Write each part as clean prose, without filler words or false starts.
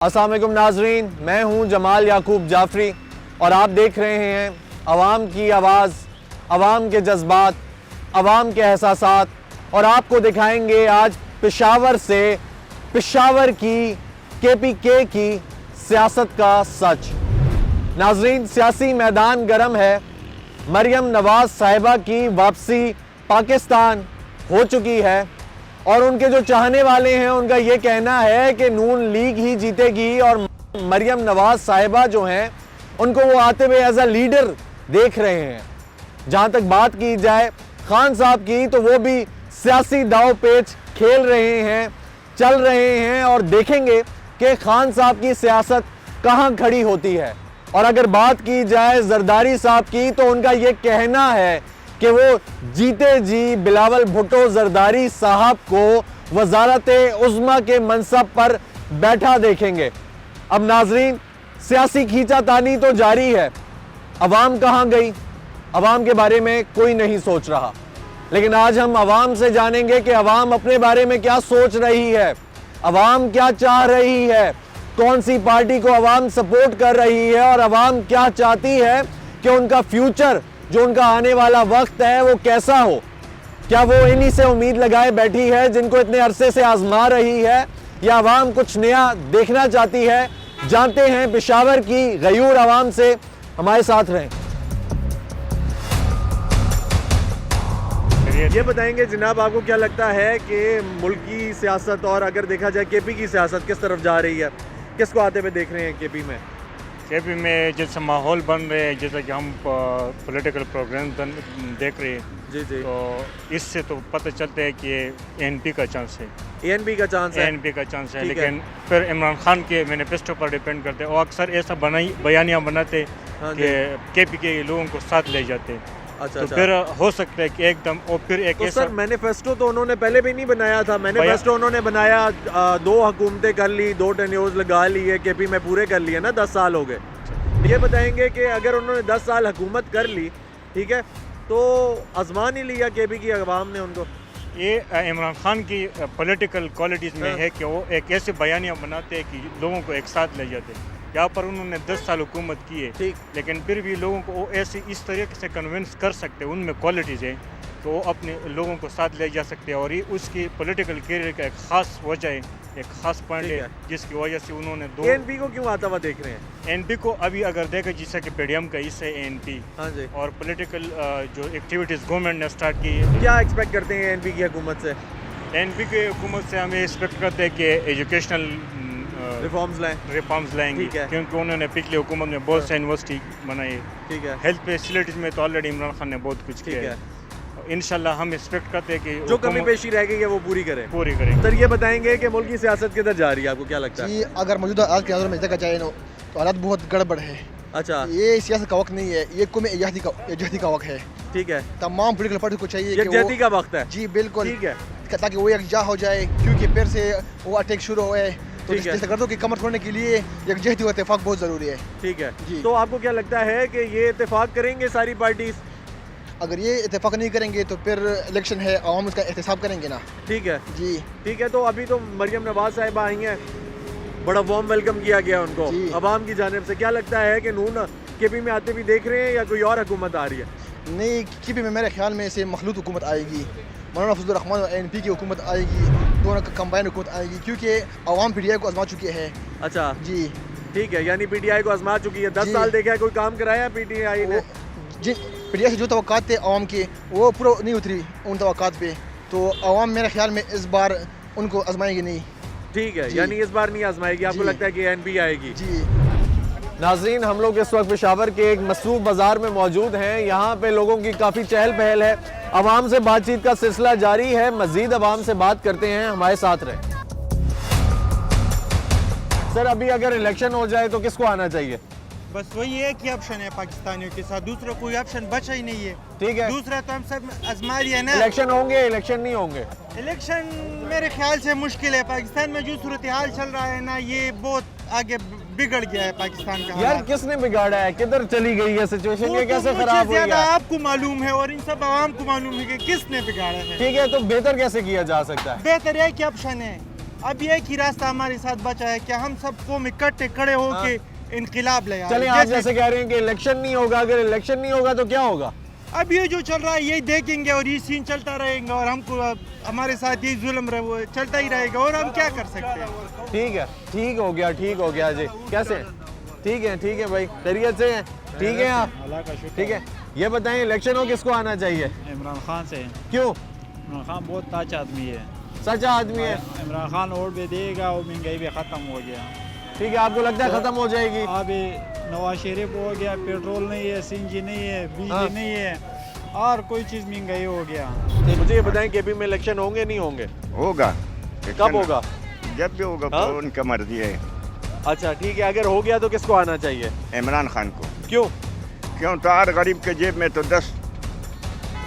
अस्सलाम वालेकुम नाजरीन, मैं हूं जमाल याकूब जाफरी और आप देख रहे हैं अवाम की आवाज़, अवाम के जज्बात, अवाम के एहसासात। और आपको दिखाएंगे आज पेशावर से, पेशावर की KPK की सियासत का सच। नाजरीन, सियासी मैदान गर्म है। मरियम नवाज साहिबा की वापसी पाकिस्तान हो चुकी है और उनके जो चाहने वाले हैं उनका ये कहना है कि नून लीग ही जीतेगी और मरियम नवाज साहिबा जो हैं उनको वो आते हुए एज अ लीडर देख रहे हैं। जहाँ तक बात की जाए खान साहब की, तो वो भी सियासी दाव पेच खेल रहे हैं, चल रहे हैं और देखेंगे कि खान साहब की सियासत कहाँ खड़ी होती है। और अगर बात की जाए जरदारी साहब की, तो उनका ये कहना है कि वो जीते जी बिलावल भुट्टो जरदारी साहब को वजारत उज़्मा के मनसब पर बैठा देखेंगे। अब नाजरीन, सियासी खींचातानी तो जारी है। अवाम कहाँ गई? अवाम के बारे में कोई नहीं सोच रहा, लेकिन आज हम अवाम से जानेंगे कि अवाम अपने बारे में क्या सोच रही है, अवाम क्या चाह रही है, कौन सी पार्टी को अवाम सपोर्ट कर रही है और अवाम क्या चाहती है कि उनका फ्यूचर, जो उनका आने वाला वक्त है, वो कैसा हो। क्या वो इन्हीं से उम्मीद लगाए बैठी है जिनको इतने अरसे से आजमा रही है, या अवाम कुछ नया देखना चाहती है? जानते हैं पेशावर की गयूर अवाम से। हमारे साथ रहें। ये बताएंगे जनाब, आपको क्या लगता है कि मुल्क की सियासत और अगर देखा जाए KP की सियासत किस तरफ जा रही है? किसको आते हुए देख रहे हैं KP में? KP में जैसे माहौल बन रहे हैं, जैसा कि हम पॉलिटिकल प्रोग्राम देख रहे हैं, जी जी, तो इससे तो पता चलता है कि ANP का चांस है। ANP का चांस है? ANP का चांस है, ठीक लेकिन फिर इमरान खान के मैनिफेस्टो पर डिपेंड करते हैं। वो अक्सर ऐसा बयानियाँ बनाते हाँ कि KP के लोगों को साथ ले जाते हैं। अच्छा, तो अच्छा। फिर हो सकता है कि एकदम और फिर एक तो ऐसा सर, मैनिफेस्टो तो उन्होंने पहले भी नहीं बनाया था। मैनिफेस्टो उन्होंने बनाया, 2 हुकूमतें कर ली, 2 टेन्योर्स लगा लिए, KP में पूरे कर लिए ना, 10 साल हो गए। ये बताएंगे कि अगर उन्होंने 10 साल हुकूमत कर ली, ठीक है, तो आजमा नहीं लिया KP की अवाम ने उनको? ये इमरान खान की पॉलिटिकल क्वालिटीज़ में हाँ। है कि वो एक ऐसे बयानियाँ बनाते हैं कि लोगों को एक साथ ले जाते हैं। यहाँ पर उन्होंने 10 साल हुकूमत की है, ठीक। लेकिन फिर भी लोगों को वो ऐसे इस तरीके से कन्विंस कर सकते हैं, उनमें क्वालिटीज़ हैं तो वो अपने लोगों को साथ ले जा सकते हैं। और ये उसकी पॉलिटिकल कैरियर का एक ख़ास वजह है, एक ख़ास पॉइंट है, जिसकी वजह से उन्होंने ANP को क्यों आता हुआ देख रहे हैं? ANP को अभी अगर देखा, जैसा कि PDM का हिस्सा है ANP, हाँ जी। और पॉलिटिकल जो एक्टिविटीज़ गवर्नमेंट ने स्टार्ट की है, क्या एक्सपेक्ट करते हैं ANP की हुकूमत से? ANP की हुकूमत से हमें एक्सपेक्ट करते हैं कि एजुकेशनल रिफॉर्म्स लाएं। रिफॉर्म्स लाएंगे, ठीक है। क्योंकि उन्होंने पिछली हुकूमत में बहुत से यूनिवर्सिटी बनाई है। ठीक है, हेल्थ फैसिलिटीज़ में तो ऑलरेडी इमरान खान ने बहुत कुछ ठीक किया है। है। इंशाल्लाह हम एक्सपेक्ट करते हैं कि जो कमी हुकूमत पेशी रह गई है वो पूरी करें। पूरी करेंगे। सर, ये बताएंगे कि मुल्क की सियासत किधर जा रही है, आपको क्या लगता है? जी, अगर मौजूदा आज के नज़र में देखा जाए ना, तो हालात बहुत गड़बड़ है। अच्छा, ये सियासत का वक्त नहीं है, ये कौमी इजहदी का वक्त है। ठीक है। तमाम पोलिटिकल पार्टी को चाहिए कि यकजहती का वक्त है। जी बिल्कुल, ठीक है, ताकि वो यकजा हो जाए, क्योंकि फिर से वो अटैक शुरू हुए, तो ठीक है। जैसे गर्दों की कमर तोड़ने के लिए यकजहती और इत्तेफाक बहुत ज़रूरी है। ठीक है। जी। तो आपको क्या लगता है कि ये इत्तेफाक करेंगे सारी पार्टीज? अगर ये इत्तेफाक नहीं करेंगे तो फिर इलेक्शन है, आवाम उसका एहतसाब करेंगे ना। ठीक है, जी ठीक है। तो अभी तो मरियम नवाज साहिबा आई हैं, बड़ा वार्म वेलकम किया गया उनको जी। अवाम की जानिब से। क्या लगता है कि नून KP में आते भी देख रहे हैं या कोई और हुकूमत आ रही है? नहीं, KP में मेरे ख्याल में से मखलूत हुकूमत आएगी, मौलाना फजलुर रहमान और ANP की हुकूमत आएगी, दोनों का कंबाइन हुकूमत आएगी, क्योंकि आवाम PTI को आजमा चुके हैं। अच्छा, जी ठीक है। यानी PTI को आजमा चुकी है। 10 जी। साल देखा है, कोई काम कराया PTI ने? जिन PTI से जो तवक्कात थे आवाम के, वो पूरा नहीं उतरी उन तवक्कात पे, तो आवाम मेरे ख्याल में इस बार उनको आजमाएंगे नहीं। ठीक है, जी। यानी इस बार नहीं आजमाएगी। आपको जी। लगता है कि ANP आएगी? जी। नाजरीन, हम लोग इस वक्त पेशावर के एक मसरूफ बाजार में मौजूद हैं। यहाँ पे लोगों की काफ़ी चहल पहल है, अवाम से बातचीत का सिलसिला जारी है। मजीद अवाम से बात करते हैं, हमारे साथ रहें। सर, अभी अगर इलेक्शन हो जाए तो किसको आना चाहिए? बस वही एक ही ऑप्शन है पाकिस्तानियों के साथ, दूसरा कोई ऑप्शन बचा ही नहीं है। ठीक है, दूसरा तो हम सब आजमा लिया ना। इलेक्शन होंगे, इलेक्शन नहीं होंगे? इलेक्शन मेरे ख्याल से मुश्किल है। पाकिस्तान में जो सूरत हाल चल रहा है ना, ये बहुत आगे बिगड़ गया है पाकिस्तान का यार, हालात। किसने बिगाड़ा है? किधर चली गई है सिचुएशन? वो ये तो कैसे मुझे खराब हुई ज्यादा है? आपको मालूम है और इन सब आवाम को मालूम है कि किसने बिगाड़ा है। ठीक है, तो बेहतर कैसे किया जा सकता है? बेहतर है कि ऑप्शन है, अब एक ही रास्ता हमारे साथ बचा है कि हम सब कौम इकट्ठे खड़े होके इनकलाब ले आए। चलिए आप जैसे कह रहे हैं कि इलेक्शन नहीं होगा, अगर इलेक्शन नहीं होगा तो क्या होगा? अब ये जो चल रहा है यही देखेंगे और ये सीन चलता रहेगा और हमको हमारे साथ यही जुल्म रहे वो चलता ही रहेगा और हम क्या कर सकते हैं। ठीक है, ठीक हो गया जी। कैसे? ठीक है भाई, खैरियत से हैं? ठीक है आप? ठीक है, ये बताएं इलेक्शन हो किसको आना चाहिए? इमरान खान से। क्यों? इमरान खान बहुत सच आदमी है। सच्चा आदमी है। इमरान खान वोट भी देगा और महंगाई भी ख़त्म हो गया। ठीक है, आपको लगता है खत्म हो जाएगी? अभी नवाज शरीफ हो गया, पेट्रोल नहीं है, सीएनजी नहीं है, बिजली नहीं है और कोई चीज़ महंगाई हो गया। मुझे ये बताएं केपी में इलेक्शन होंगे नहीं होंगे? होगा। कब होगा? जब भी होगा हाँ? तो उनका मर्जी है। अच्छा ठीक है, अगर हो गया तो किसको आना चाहिए? इमरान खान को। क्यों? क्यों तो हर गरीब के जेब में तो 10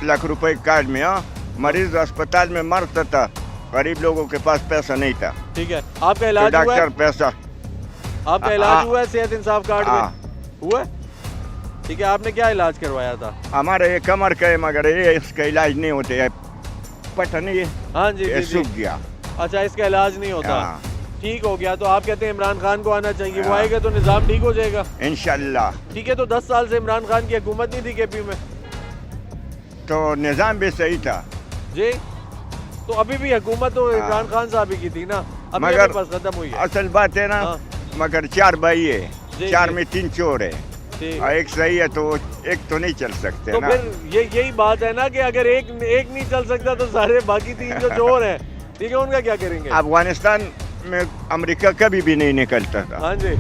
लाख रुपए कार्ड में, हाँ, मरीज अस्पताल में मरता था, गरीब लोगों के पास पैसा नहीं था। ठीक है, आपका तो इलाज हुआ है? डॉक्टर पैसा आपका इलाज हुआ है सेहत इंसाफ कार्ड हाँ। में? हुआ है? ठीक है, आपने क्या इलाज करवाया था? हमारे ये कमर का है मगर ये इसका इलाज नहीं होते है, पता नहीं है, हाँ जी ये जी सूख जी। गया। अच्छा, इसका इलाज नहीं होता। हाँ। ठीक हो गया, तो आप कहते हैं इमरान खान को आना चाहिए, वो हाँ। आएगा तो निज़ाम ठीक हो जाएगा? इंशाल्लाह। ठीक है, तो 10 साल से इमरान खान की हुकूमत नहीं थी केपी में? तो निज़ाम भी सही था जी, तो अभी भी हुकूमत तो हाँ। इमरान खान साहब ही की थी ना, अभी मगर हमारे पास खत्म हुई है। असल बात है ना, हाँ। मगर 4 भाई है, जी, 4 जी। में 3 चोर है ठीक। और एक सही है, तो एक तो नहीं चल सकते तो ना। फिर यही बात है ना कि अगर एक नहीं चल सकता तो सारे बाकी 3 जो चोर हैं, ठीक है, उनका क्या करेंगे? अफगानिस्तान में अमेरिका कभी भी नहीं निकलता था, हाँ जी,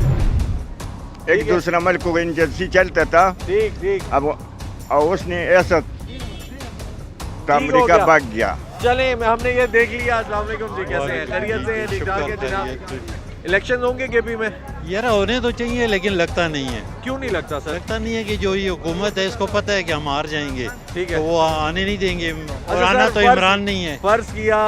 एक दूसरा मुल्क को एजेंसी चलता था। ठीक। अब और उसने ऐसा तो हो अमेरिका गया। भाग गया। चले, हमने ये देख लिया। अस्सलाम वालेकुम जी, कैसे हैं? खैरियत से हैं? ठीक ठाक है जनाब। इलेक्शन होंगे केपी में? यार होने तो चाहिए लेकिन लगता नहीं है। क्यों नहीं लगता सर? लगता नहीं है कि जो ये हुकूमत है इसको पता है कि हम हार जाएंगे, ठीक है। तो वो आने नहीं देंगे और अच्छा आना सर, तो इमरान नहीं है। फर्ज किया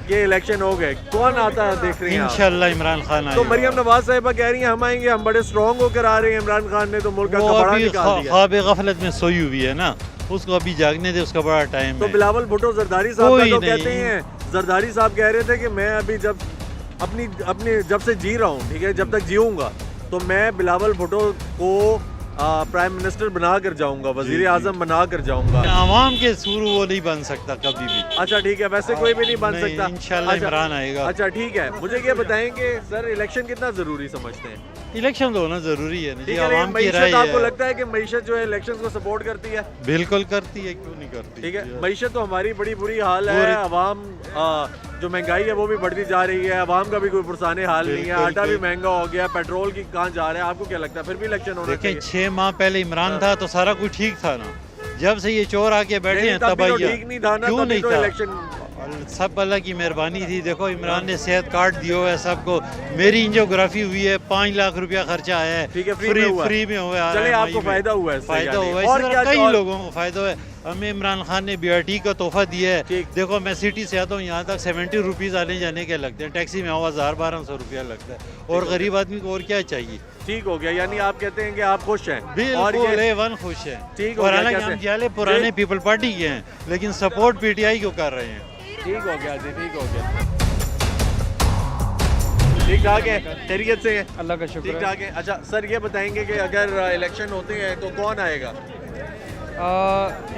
कि इलेक्शन हो गए, कौन आता है देख रहे हैं आप? इंशाल्लाह इमरान खान तो आएगा। मरियम नवाज साहिबा कह रही हैं हम आएंगे, हम बड़े स्ट्रॉन्ग होकर आ रहे हैं, इमरान खान ने तो मुल्क का वो कबाड़ा अभी निकाल दिया। ख्वाब गफलत में सोई हुई है ना, उसको अभी जागने दे, उसका बड़ा टाइम तो है। बिलावल भुट्टो जरदारी साहब का कोई तो नहीं। कहते हैं, जरदारी साहब कह रहे थे कि मैं अभी जब अपनी जब से जी रहा हूँ, ठीक है, जब तक जीऊंगा तो मैं बिलावल भुट्टो को प्राइम मिनिस्टर बना कर जाऊंगा, वजीर आजम बना कर जाऊंगा। आवाम के सुर वो नहीं बन सकता कभी भी। अच्छा ठीक है, वैसे कोई भी नहीं बन नहीं, सकता। इंशाल्लाह अच्छा, इमरान आएगा। अच्छा ठीक है, मुझे ये बताएं कि सर इलेक्शन कितना जरूरी समझते हैं? इलेक्शन तो होना जरूरी है ना जी, ठीक है, आवाम की मईशत राय आपको है। लगता है कि मईशत जो है इलेक्शन को सपोर्ट करती है? बिल्कुल करती है, क्यों नहीं करती। ठीक है, मईशत तो हमारी बड़ी बुरी हाल है, बुरी- आवाम जो महंगाई है वो भी बढ़ती जा रही है, आवाम का भी कोई पुरसाने हाल नहीं है, बिल्कुल, आटा भी बिल्कुल। महंगा हो गया, पेट्रोल की कहाँ जा रहा है, आपको क्या लगता है फिर भी इलेक्शन होना देखें चाहिए? 6 माह पहले इमरान था तो सारा कुछ ठीक था ना, जब से ये चोर आके बैठे नहीं, हैं तब भी तो तबाही ठीक नहीं था ना, क्यों तभी नहीं तो था? इलेक्शन सब अल्लाह की मेहरबानी थी। देखो इमरान ने सेहत कार्ड दिया हुआ है सबको, मेरी एंजियोग्राफी हुई है, 5 लाख रुपया खर्चा आया है, ठीक है, फ्री में हुआ है। फ्री में हुआ है। चले, RMI आपको में। फायदा हुआ है इससे, फायदा यानी। हुआ है, और इसी क्या तरह कई और- लोगों को फायदा हुआ है। हमें इमरान खान ने BRT का तोहफा दिया है। ठीक। देखो मैं सिटी से आता हूँ, यहाँ तक 70 रुपीज़ आने जाने के लगते हैं, टैक्सी में आओ 1000-1200 रुपया लगता है, और गरीब आदमी को और क्या चाहिए। ठीक हो गया, यानी आप कहते हैं कि आप खुश हैं? और बिल्कुल ये A1 खुश है। ठीक हो और गया, हालांकि कैसे? हम जाले पुराने जी। पीपल पार्टी के हैं, लेकिन सपोर्ट PTI को कर रहे हैं। ठीक हो गया जी, ठीक हो गया। ठीक ठाक है, खैरियत से है? अल्लाह का शुक्र ठीक है। ठाक है। अच्छा सर, ये बताएंगे कि अगर इलेक्शन होते हैं तो कौन आएगा?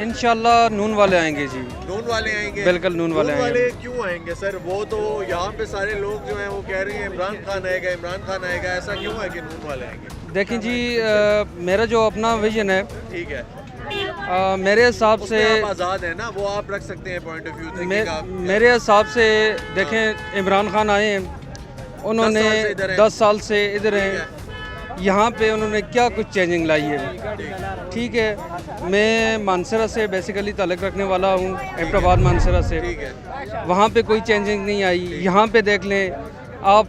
इंशाल्लाह नून वाले आएंगे जी। नून वाले आएंगे? बिल्कुल, नून वाले आएंगे। क्यों आएंगे सर? वो तो यहाँ पे सारे लोग जो हैं वो कह रहे हैं इमरान खान आएगा, इमरान खान आएगा, ऐसा क्यों है कि नून वाले आएंगे? देखें जी, मेरा जो अपना विजन है, ठीक है, मेरे हिसाब से उसमें आप आज़ाद है ना, वो आप रख सकते हैं पॉइंट ऑफ व्यू। मेरे हिसाब से देखें, इमरान खान आए हैं, उन्होंने 10 साल से इधर हैं। 10 साल से इधर ठीक हैं, यहाँ पे उन्होंने क्या कुछ चेंजिंग लाई है। ठीक है, मैं मानसरा से बेसिकली ताल्लुक़ रखने वाला हूँ, एबटाबाद मानसरा से। ठीक है, वहाँ पे कोई चेंजिंग नहीं आई। यहाँ पे देख लें आप,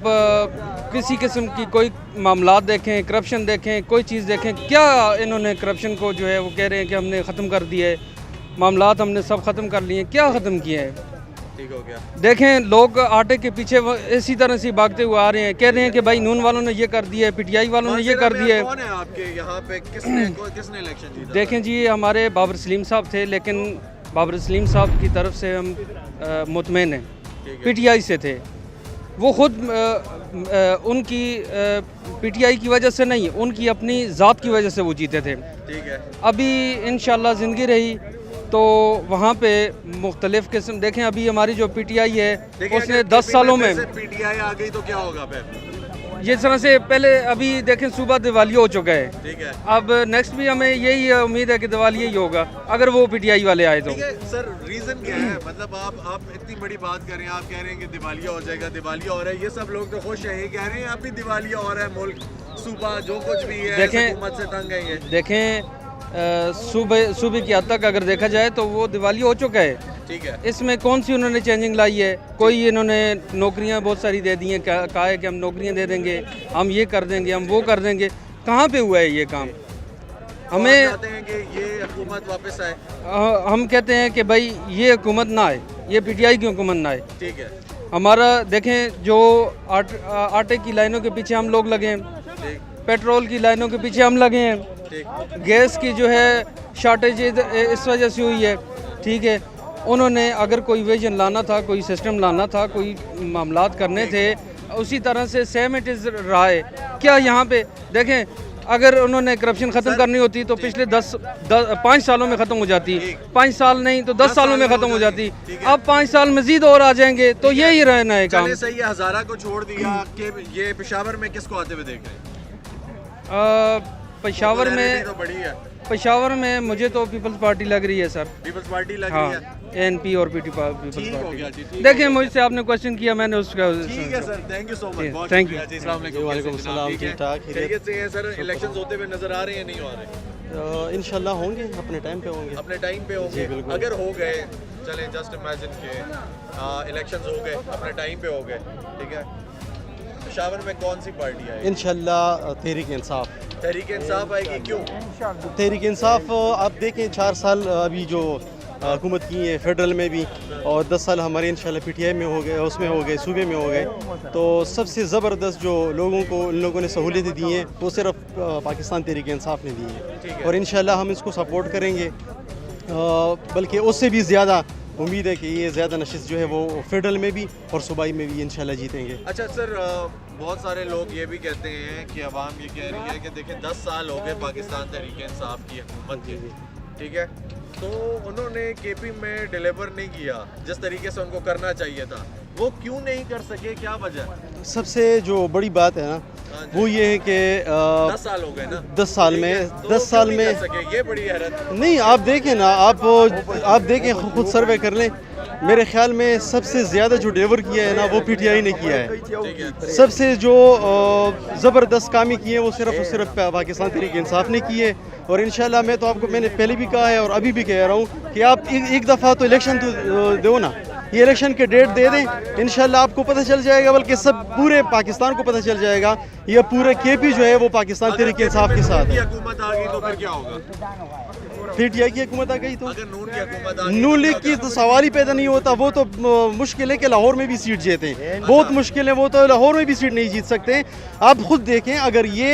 किसी किस्म की कोई मामलात देखें, करप्शन देखें, कोई चीज़ देखें, क्या इन्होंने करप्शन को जो है वो कह रहे हैं कि हमने ख़त्म कर दिया है, मामलात हमने सब ख़त्म कर लिए हैं, क्या ख़त्म किया है? ठीक हो गया। देखें, लोग आटे के पीछे इसी तरह से भागते हुए आ रहे हैं, कह रहे हैं कि भाई नून वालों ने ये कर दिया है, PTI वालों ने ये कर दिया है। कौन है आपके यहाँ पे? किसने इलेक्शन जीता? देखें जी, हमारे बाबर सलीम साहब थे, लेकिन बाबर सलीम साहब की तरफ से हम मुतमईन हैं, ठीक है। PTI से थे। वो खुद उनकी पीटीआई की वजह से नहीं, उनकी अपनी ज़ात की वजह से वो जीते थे। ठीक है। अभी इंशाल्लाह ज़िंदगी रही तो वहाँ पे मुख्तलिफ़ किस्म देखें। अभी हमारी जो पीटीआई है उसने 10 सालों में पीटीआई आ गई तो क्या होगा फिर? ये तरह से पहले अभी देखें सूबा दिवाली हो चुका है, ठीक है। अब नेक्स्ट भी हमें यही उम्मीद है कि दिवाली यही होगा अगर वो पीटीआई वाले आए तो। ठीक है सर, रीजन क्या है? मतलब आप इतनी बड़ी बात कर रहे हैं, आप कह रहे हैं कि दिवालिया हो जाएगा, दिवालिया हो रहा है, ये सब लोग तो खुश हैं, ये कह रहे हैं अभी दिवालिया हो रहा है, मुल्क सूबा जो कुछ भी है देखें, हुकूमत से तंग है ये। देखें सूबे की हद तक अगर देखा जाए तो वो दिवाली हो चुका है। ठीक है। इसमें कौन सी उन्होंने चेंजिंग लाई है? कोई इन्होंने नौकरियां बहुत सारी दे दी हैं, कहा है कि हम नौकरियां दे देंगे, हम ये कर देंगे, हम वो कर देंगे। कहाँ पे हुआ है ये काम? हमें चाहते हैं कि ये हुकूमत वापस आए। हम कहते हैं कि भाई ये हुकूमत ना आए, ये पीटीआई की हुकूमत ना आए। ठीक है। हमारा देखें जो आटे की लाइनों के पीछे हम लोग लगे हैं, पेट्रोल की लाइनों के पीछे हम लगे हैं, गैस की जो है शॉर्टेज इस वजह से हुई है। ठीक है, उन्होंने अगर कोई विजन लाना था, कोई सिस्टम लाना था, कोई मामलात करने थे, उसी तरह से सेम इट इज़ रहा है। क्या यहाँ पे देखें, अगर उन्होंने करप्शन ख़त्म करनी होती तो पिछले 5 सालों में ख़त्म हो जाती, 5 साल नहीं तो 10 सालों में ख़त्म हो जाती। अब 5 साल मजीद और आ जाएंगे तो यही रहना है काम। सही है, हज़ारा को छोड़ दिया कि ये पेशावर में किसको आते हुए देख रहे हैं? पेशावर में तो बड़ी है। पेशावर में मुझे तो पीपल्स पार्टी लग रही है सर। पीपल्स पार्टी लग हाँ, रही है। एनपी और पीपल्स हो गया जी, पार्टी। देखिए मुझसे आपने क्वेश्चन किया, मैंने उसका ठीक है sir, thank you so much, बहुत थैंक यू। शुक्रिया जी। अस्सलाम वालेकुम। वालेकुम सलाम, ठीक ठाक, खैरियत से हैं सर? इलेक्शंस होते हुए नजर आ रहे हैं, नहीं हो रहे? इंशाल्लाह होंगे, अपने टाइम पे होंगे। अपने टाइम पे होंगे। अगर हो गए, चलें जस्ट इमेजिन के इलेक्शंस हो गए, अपने टाइम पे हो गए, ठीक है, पेशावर में कौन सी पार्टी आएगी? इंशाल्लाह तहरीक इंसाफ। तहरीक इंसाफ आएगी, क्यों? तहरीक इंसाफ आप देखें 4 साल अभी जो हुकूमत की है फेडरल में भी, और 10 साल हमारे इंशाल्लाह पीटीआई में हो गए, उसमें हो गए, सूबे में हो गए। तो सबसे ज़बरदस्त जो लोगों को इन लोगों ने सहूलियतें दी हैं वो सिर्फ पाकिस्तान तहरीक इंसाफ ने दी है, और इंशाल्लाह हम इसको सपोर्ट करेंगे। बल्कि उससे भी ज़्यादा उम्मीद है कि ये ज़्यादा नशिस्त जो है वो फेडरल में भी और सूबाई में भी इंशाल्लाह जीतेंगे। अच्छा सर, बहुत सारे लोग ये भी कहते हैं कि अवाम ये कह रही है कि देखें 10 साल हो गए पाकिस्तान तहरीक इंसाफ की हुकूमत की, ठीक है, तो उन्होंने केपी में डिलीवर नहीं किया जिस तरीके से उनको करना चाहिए था, वो क्यों नहीं कर सके, क्या वजह? सबसे जो बड़ी बात है ना वो ये है कि 10 साल हो गए ना, 10 साल में तो 10 साल में कर सके, ये बड़ी हैरत। नहीं, आप देखें ना, आप देखें, खुद सर्वे कर लें, मेरे ख्याल में सबसे ज़्यादा जो डिलीवर किया है ना वो पीटीआई ने किया है। सबसे जो ज़बरदस्त कामें की है वो सिर्फ पाकिस्तान तहरीक इंसाफ ने की है। और इंशाल्लाह मैं तो आपको, मैंने पहले भी कहा है और अभी भी कह रहा हूँ कि आप एक दफ़ा तो इलेक्शन तो दो ना, ये इलेक्शन के डेट दे दें, इंशाल्लाह आपको पता चल जाएगा, बल्कि सब पूरे पाकिस्तान को पता चल जाएगा ये पूरे केपी जो है वो पाकिस्तान तहरीक इंसाफ के साथ है। हुकूमत आ गई तो फिर क्या होगा? पीटीआई की हुकूमत आ गई तो अगर नून की हुकूमत आ गई, नून लीग की तो सवाल ही पैदा नहीं होता। वो तो मुश्किल है कि लाहौर में भी सीट जीते, बहुत मुश्किल है, वो तो लाहौर में भी सीट नहीं जीत सकते। आप खुद देखें, अगर ये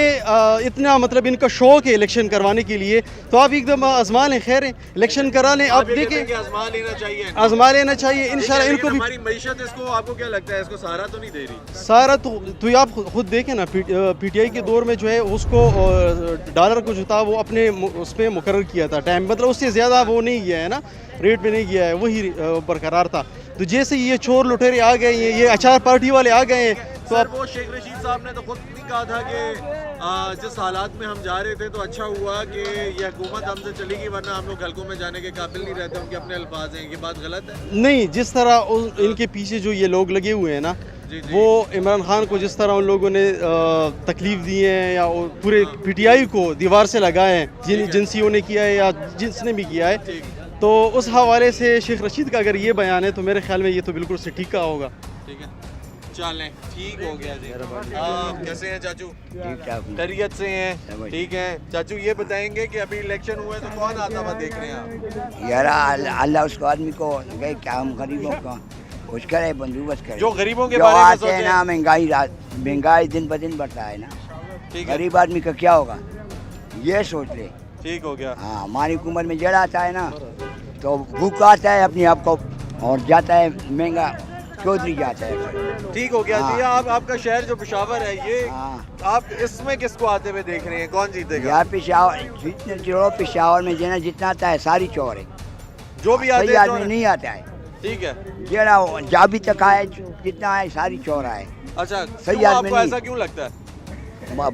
इतना मतलब इनका शौक है इलेक्शन करवाने के लिए तो आप एकदम आजमा लें, खैर इलेक्शन करा लें। आप देखें, आजमा लेना चाहिए, आजमा लेना चाहिए इंशाल्लाह। इनको भी हमारी मईशत, इसको आपको क्या लगता है, इसको सहारा तो नहीं दे रही? सारा तो आप खुद देखें ना, पीटीआई के दौर में जो है उसको डॉलर को जो था वो अपने उस पर मुकर्रर किया था टाइम, मतलब उससे ज़्यादा वो नहीं गया है ना, रेट पे नहीं गया है, वही बरकरार था। तो जैसे ये चोर लुटेरे आ गए, ये अचार पार्टी वाले आ गए हैं, तो सर वो शेख रशीद साहब ने तो खुद नहीं कहा था कि जिस हालात में हम जा रहे थे तो अच्छा हुआ कि ये हुकूमत हमसे चली गई, वरना हम लोग हल्कों में जाने के काबिल नहीं रहते। उनके अपने अल्फाज हैं, ये बात गलत है? नहीं, जिस तरह इनके पीछे जो ये लोग लगे हुए हैं ना, वो इमरान खान को जिस तरह उन लोगों ने तकलीफ दी है या पूरे पीटीआई को दीवार से लगाए हैं, जिनसियों ने किया है या जिसने भी किया है, तो उस हवाले से शेख रशीद का अगर ये बयान है तो मेरे ख्याल में ये तो बिल्कुल से ठीक होगा। ठीक है, चलें, ठीक हो गया जी। कैसे हैं चाचू? ठीक ठाक, खैरियत से हैं? ठीक है चाचू, ये बताएंगे कि अभी इलेक्शन हुए तो कौन आता हुआ देख रहे हैं आप? यार अल्लाह उसको आदमी को गए क्या, हम गरीबों का कुछ करे, बंदोबस्त करे। जो गरीबों के जो बारे में आते सोचें हैं ना, महंगाई दिन ब दिन बढ़ता है ना, गरीब आदमी का क्या होगा, ये सोच ले। ठीक हो गया। हाँ, हमारी हुकूमत में जड़ आता है ना तो भूख आता है अपने आप को, और जाता है महंगा चौधरी जाता है। ठीक हो गया जी। हाँ। आपका शहर जो पेशावर है ये, हाँ, आप इसमें किसको आते हुए देख रहे हैं, कौन जीतेगा? यार पेशावर जितने जो पेशावर में जना जितना आता है सारी चोर है, जो भी आते सही हैं आदमी चोर- नहीं आता है। ठीक है। जरा जाबी तक आए जितना है सारी चोर आए। अच्छा, सही क्यों आदमी आपको नहीं। ऐसा क्यों लगता है?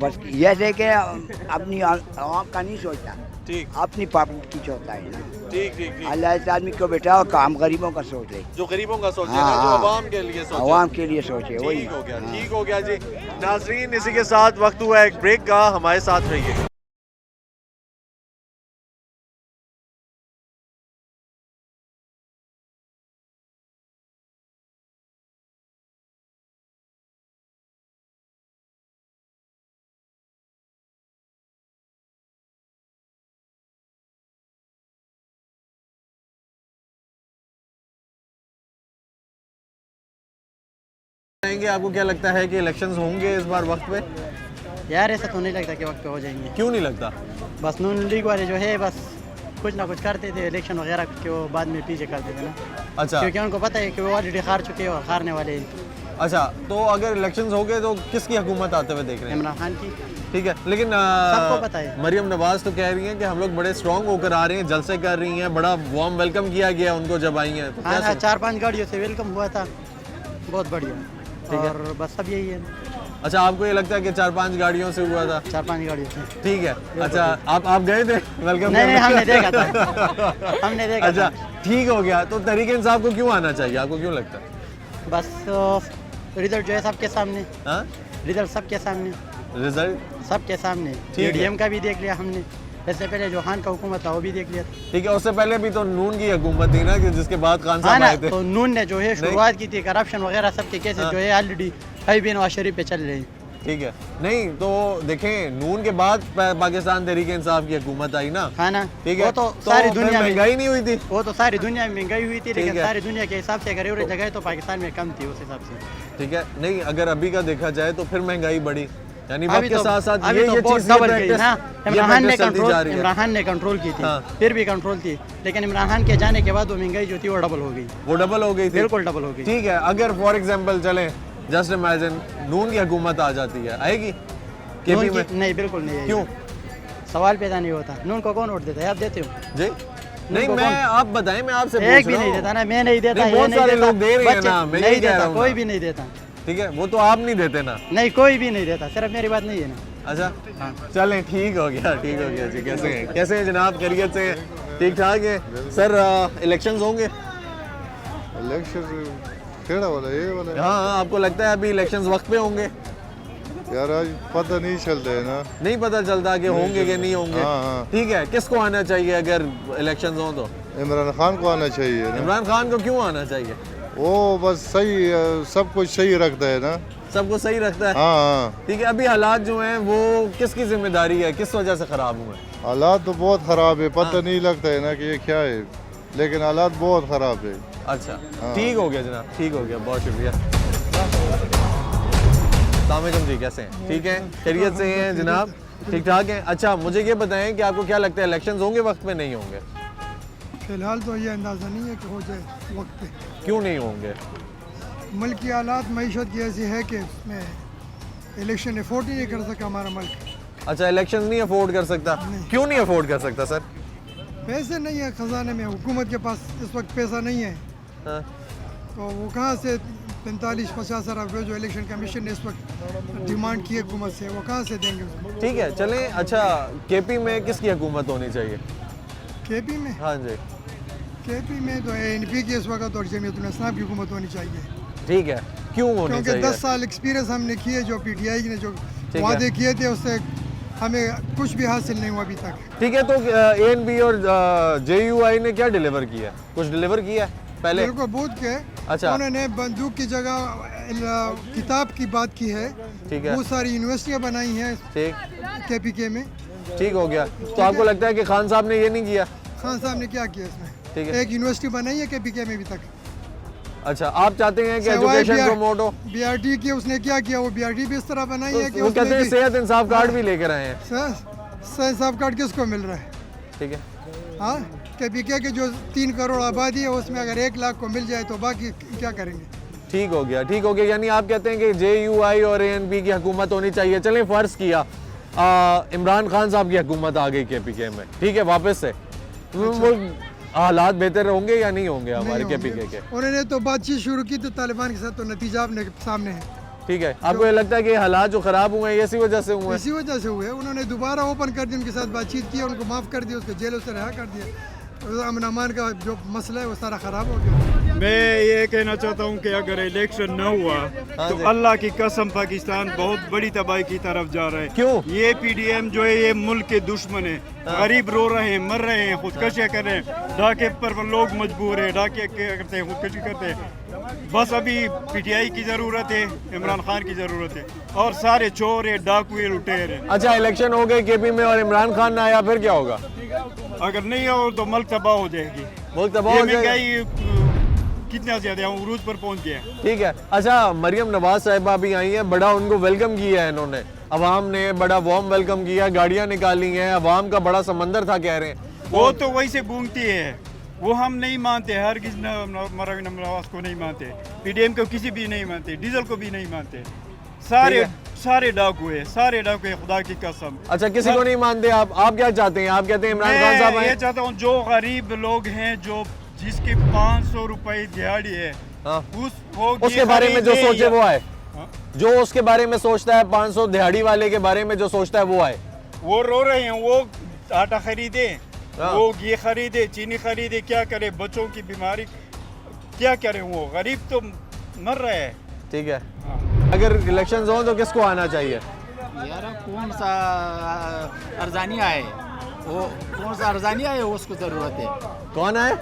बस जैसे कि अपनी आवाम का नहीं सोचता, ठीक अपनी पब्लिक की सोचता है ना। ठीक ठीक ठीक। अल्लाह इस आदमी को बेटा और काम गरीबों का सोच ले, जो गरीबों का सोचे हाँ, ना, जो हाँ। आवाम के लिए सोचे। आवाम के लिए सोचे, वही। ठीक हो गया, हाँ। ठीक हो गया जी। नाजरीन, इसी के साथ वक्त हुआ एक ब्रेक का, हमारे साथ रहिए। आपको क्या लगता है कि इलेक्शंस होंगे इस बार वक्त पे? यार ऐसा तो नहीं लगता कि वक्त पे हो जाएंगे। क्यों नहीं लगता? बस नून लीग वाले जो है बस कुछ ना कुछ करते थे इलेक्शन वगैरह के, वो बाद में पीछे करते थे ना। अच्छा क्योंकि उनको पता है कि वो ऑलरेडी हार चुके हैं और हारने वाले हैं। अच्छा, तो अगर इलेक्शंस हो गए तो किसकी हुकूमत आते हुए देख रहे हैं? इमरान खान की। ठीक है, लेकिन सबको पता है। मरियम नवाज तो कह रही हैं कि हम लोग बड़े स्ट्रांग होकर आ रहे हैं, जलसे कर रही हैं, बड़ा वार्म वेलकम किया गया उनको जब आई हैं। तो हाँ कैसे? 4-5 गाड़ियों से वेलकम हुआ था, बहुत बढ़िया। ठीक है। और बस सब यही है। अच्छा, आपको ये लगता है कि 4-5 गाड़ियों से हुआ था? 4-5 गाड़ियों से। ठीक है। अच्छा, आप गए थे वेलकम? नहीं, हमने देखा था। हमने देखा अच्छा, था। ठीक हो गया। तो तहरीक इंसाफ को क्यों आना चाहिए, आपको क्यों लगता है? बस रिजल्ट जो है सबके सामने। हाँ, रिजल्ट सबके सामने, रिजल्ट सबके सामने। है। डीएम का भी देख लिया हमने, इससे पहले जो खान का हुकूमत था वो भी देख लिया था। ठीक है। उससे पहले भी तो नून की हुकूमत थी ना, कि जिसके बाद खान हाँ साहब ना, आए थे। तो नून ने जो है शुरुआत की थी, करप्शन वगैरह सबके केसेस हाँ। जो है ऑलरेडी कई भी नवाज शरीफ पे चल रहे हैं। ठीक है। नहीं तो देखें, नून के बाद पाकिस्तान तहरीक इंसाफ की हुकूमत आई ना। हाँ ना, ठीक है। वो तो सारी फिर दुनिया में महंगाई नहीं हुई थी। वो तो सारी दुनिया में महंगाई हुई थी, लेकिन है। सारी दुनिया के हिसाब से अगर एवरेज लगाए तो पाकिस्तान में कम थी उस हिसाब से। ठीक है। नहीं, अगर अभी का देखा जाए तो फिर महंगाई बढ़ी, यानी अभी वक्त के तो- साथ साथ अभी ये तो बहुत चीज़, ये डबल गई practice- ना। ये इमरान खान ने practice चलती जा रही है। इमरान खान ने कंट्रोल की थी, हाँ। फिर भी कंट्रोल थी, लेकिन इमरान खान के जाने के बाद वो महंगाई जो थी वो डबल हो गई। वो डबल हो गई थी। बिल्कुल डबल हो गई। ठीक है। अगर फॉर एग्जांपल चलें, जस्ट इमेजिन नून की हुकूमत आ जाती है, आएगी केपी नून में? की- नहीं, बिल्कुल नहीं आएगी। क्यों? सवाल पैदा नहीं होता। नून को कौन वोट देता है? आप देते हो? जी नहीं, को मैं, कौन- आप बताएं, मैं आपसे एक पूछ भी रहा नहीं हूं। देता ना, मैं नहीं देता, नहीं, ये बहुत नहीं सारे देता, लोग दे रहे हैं बच्चे ना, मैं नहीं यही कह रहा देता, हूं कोई ना। भी नहीं देता। ठीक है, वो तो आप नहीं देते ना। नहीं, कोई भी नहीं देता, सिर्फ मेरी बात नहीं है ना। अच्छा, चलें, ठीक हो गया, ठीक हो गया जी। कैसे हैं, कैसे हैं जनाब, खैरियत से हैं? ठीक ठाक है सर। इलेक्शंस होंगे? इलेक्शन केड़ा वाला, ये वाला? हाँ, आपको लगता है अभी इलेक्शंस वक्त पे होंगे? यार आज पता नहीं चलता है ना। नहीं पता चलता कि होंगे कि नहीं होंगे। हाँ, हाँ। ठीक है। किसको आना चाहिए अगर इलेक्शंस हो तो? इमरान खान को आना चाहिए ना। इमरान खान को क्यों आना चाहिए? वो बस सही सब कुछ सही रखता है ना। सब कुछ सही रखता है। हाँ हाँ। ठीक है। अभी हालात जो हैं वो किसकी जिम्मेदारी है, किस वजह से खराब हुए? हालात तो बहुत ख़राब है, पता नहीं लगता है ना कि ये क्या है, लेकिन हालात बहुत ख़राब है। अच्छा, हाँ। ठीक हो गया जनाब, ठीक हो गया, बहुत शुक्रिया। अस्सलाम जी, कैसे हैं? ठीक है, खैरियत से हैं जनाब, ठीक ठाक हैं। अच्छा, मुझे ये बताएं कि आपको क्या लगता है इलेक्शंस होंगे वक्त में, नहीं होंगे? फिलहाल तो ये अंदाज़ा नहीं है कि हो जाए वक्त पे। क्यों नहीं होंगे? मुल्क की हालात मईशत की ऐसी है कि उसमें इलेक्शन अफोर्ड ही नहीं कर सका हमारा मुल्क। अच्छा, इलेक्शन नहीं अफोर्ड कर सकता? क्यों नहीं अफोर्ड कर सकता सर? पैसे नहीं है खजाने में, हुकूमत के पास इस वक्त पैसा नहीं है। हाँ। तो वो कहाँ से 45-50 अरब जो इलेक्शन कमीशन ने इस वक्त डिमांड की हुकूमत से, वो कहाँ से देंगे उसको? ठीक है, चलें। अच्छा, केपी में किसकी हुकूमत होनी चाहिए? केपी में? हाँ जी। केपी में तो ANP की इस वक्त और जमीयत उल इस्लाम की हुकूमत होनी चाहिए। ठीक है, क्यों होनी क्योंकि चाहिए? 10 साल एक्सपीरियंस हमने किए, जो PTI ने जो है। वादे किए थे उससे हमें कुछ भी हासिल नहीं हुआ अभी तक। ठीक है। तो ANP और JUI ने क्या डिलीवर किया? कुछ डिलीवर किया है पहले? बिल्कुल बूथ के। अच्छा। उन्होंने बंदूक की जगह किताब की बात की है। ठीक है। बहुत सारी यूनिवर्सिटियाँ बनाई हैं ठीक, KPK में। ठीक हो गया। तो आपको लगता है कि खान साहब ने ये नहीं किया? खान साहब ने क्या किया इसमें? ठीक है। एक यूनिवर्सिटी बनाई है KPK में अभी तक। अच्छा, आप चाहते हैं कि एजुकेशन प्रमोट हो? BRT की उसने क्या किया? वो BRT भी इस तरह बनाई है कि वो कहते हैं सेहत इंसाफ कार्ड भी लेकर आए हैं। सेहत इंसाफ कार्ड किसको मिल रहा है? ठीक है। हाँ, KPK के जो 3 करोड़ आबादी है उसमें अगर 1 लाख को मिल जाए तो बाकी क्या करेंगे? ठीक हो गया, ठीक हो गया। यानी आप कहते हैं कि JUI और ANP की हुकूमत होनी चाहिए। चलें फ़र्ज़ किया इमरान खान साहब की हुकूमत आ गई KPK में, ठीक है, वापस से वो हालात बेहतर होंगे या नहीं होंगे हमारे KPK के? उन्होंने तो बातचीत शुरू की तो तालिबान के साथ, तो नतीजा अपने सामने है। ठीक है, आपको ये लगता है कि हालात जो ख़राब हुए हैं इसी वजह से हुए हैं? इसी वजह से हुए। उन्होंने दोबारा ओपन कर दिया, उनके साथ बातचीत की, उनको माफ़ कर दिया, उसको जेलों से रिहा कर दिया। अमन अमान का जो मसला है वो सारा ख़राब हो गया। मैं ये कहना चाहता हूँ कि अगर इलेक्शन न हुआ तो अल्लाह की कसम पाकिस्तान बहुत बड़ी तबाही की तरफ जा रहा है। क्यों? ये PDM जो है ये मुल्क के दुश्मन है। गरीब रो रहे हैं, मर रहे हैं, खुदकशियाँ कर रहे हैं, डाके पर लोग मजबूर है, डाके करते हैं, खुदकशी करते हैं। बस अभी PTI की ज़रूरत है, इमरान खान की ज़रूरत है, और सारे चोर है, डाकुए, लुटेर है। अच्छा, इलेक्शन हो गए KP में और इमरान खान ना आया, फिर क्या होगा? अगर नहीं हो तो मुल्क तबाह हो जाएगी। मुल्क तबाह हो जाएगा। कितना ज्यादा उरूज पर पहुंच गया। ठीक है। अच्छा, मरियम नवाज साहिबा भी आई हैं, बड़ा उनको वेलकम किया है इन्होंने, अवाम ने बड़ा वार्म वेलकम किया, गाड़ियां निकाली हैं, अवाम का बड़ा समंदर था कह रहे हैं। वो तो वैसे घूमती है, वो हम नहीं मानते, हर किसी मरियम नवाज को नहीं मानते, PDM को किसी भी नहीं मानते, डीजल को भी नहीं मानते, सारे डाकू है, सारे डाकू है, खुदा की कसम। अच्छा, किसी को नहीं मानते आप क्या चाहते हैं? आप कहते हैं इमरान खान साहब ये चाहता हूँ जो गरीब लोग हैं, जो जिसके 500 रुपए दिहाड़ी है, उसके बारे में जो सोचे वो आए। जो उसके बारे में सोचता है, 500 दिहाड़ी वाले के बारे में जो सोचता है वो आए। वो रो रहे हैं, वो आटा खरीदे, वो घी खरीदे, चीनी खरीदे, क्या करे, बच्चों की बीमारी क्या करे, वो गरीब तो मर रहा है। ठीक है। अगर इलेक्शन हो तो किसको आना चाहिए? यार कौन सा अरजानी आए, वो कौन सा अरजानी आए उसको ज़रूरत है। कौन आए?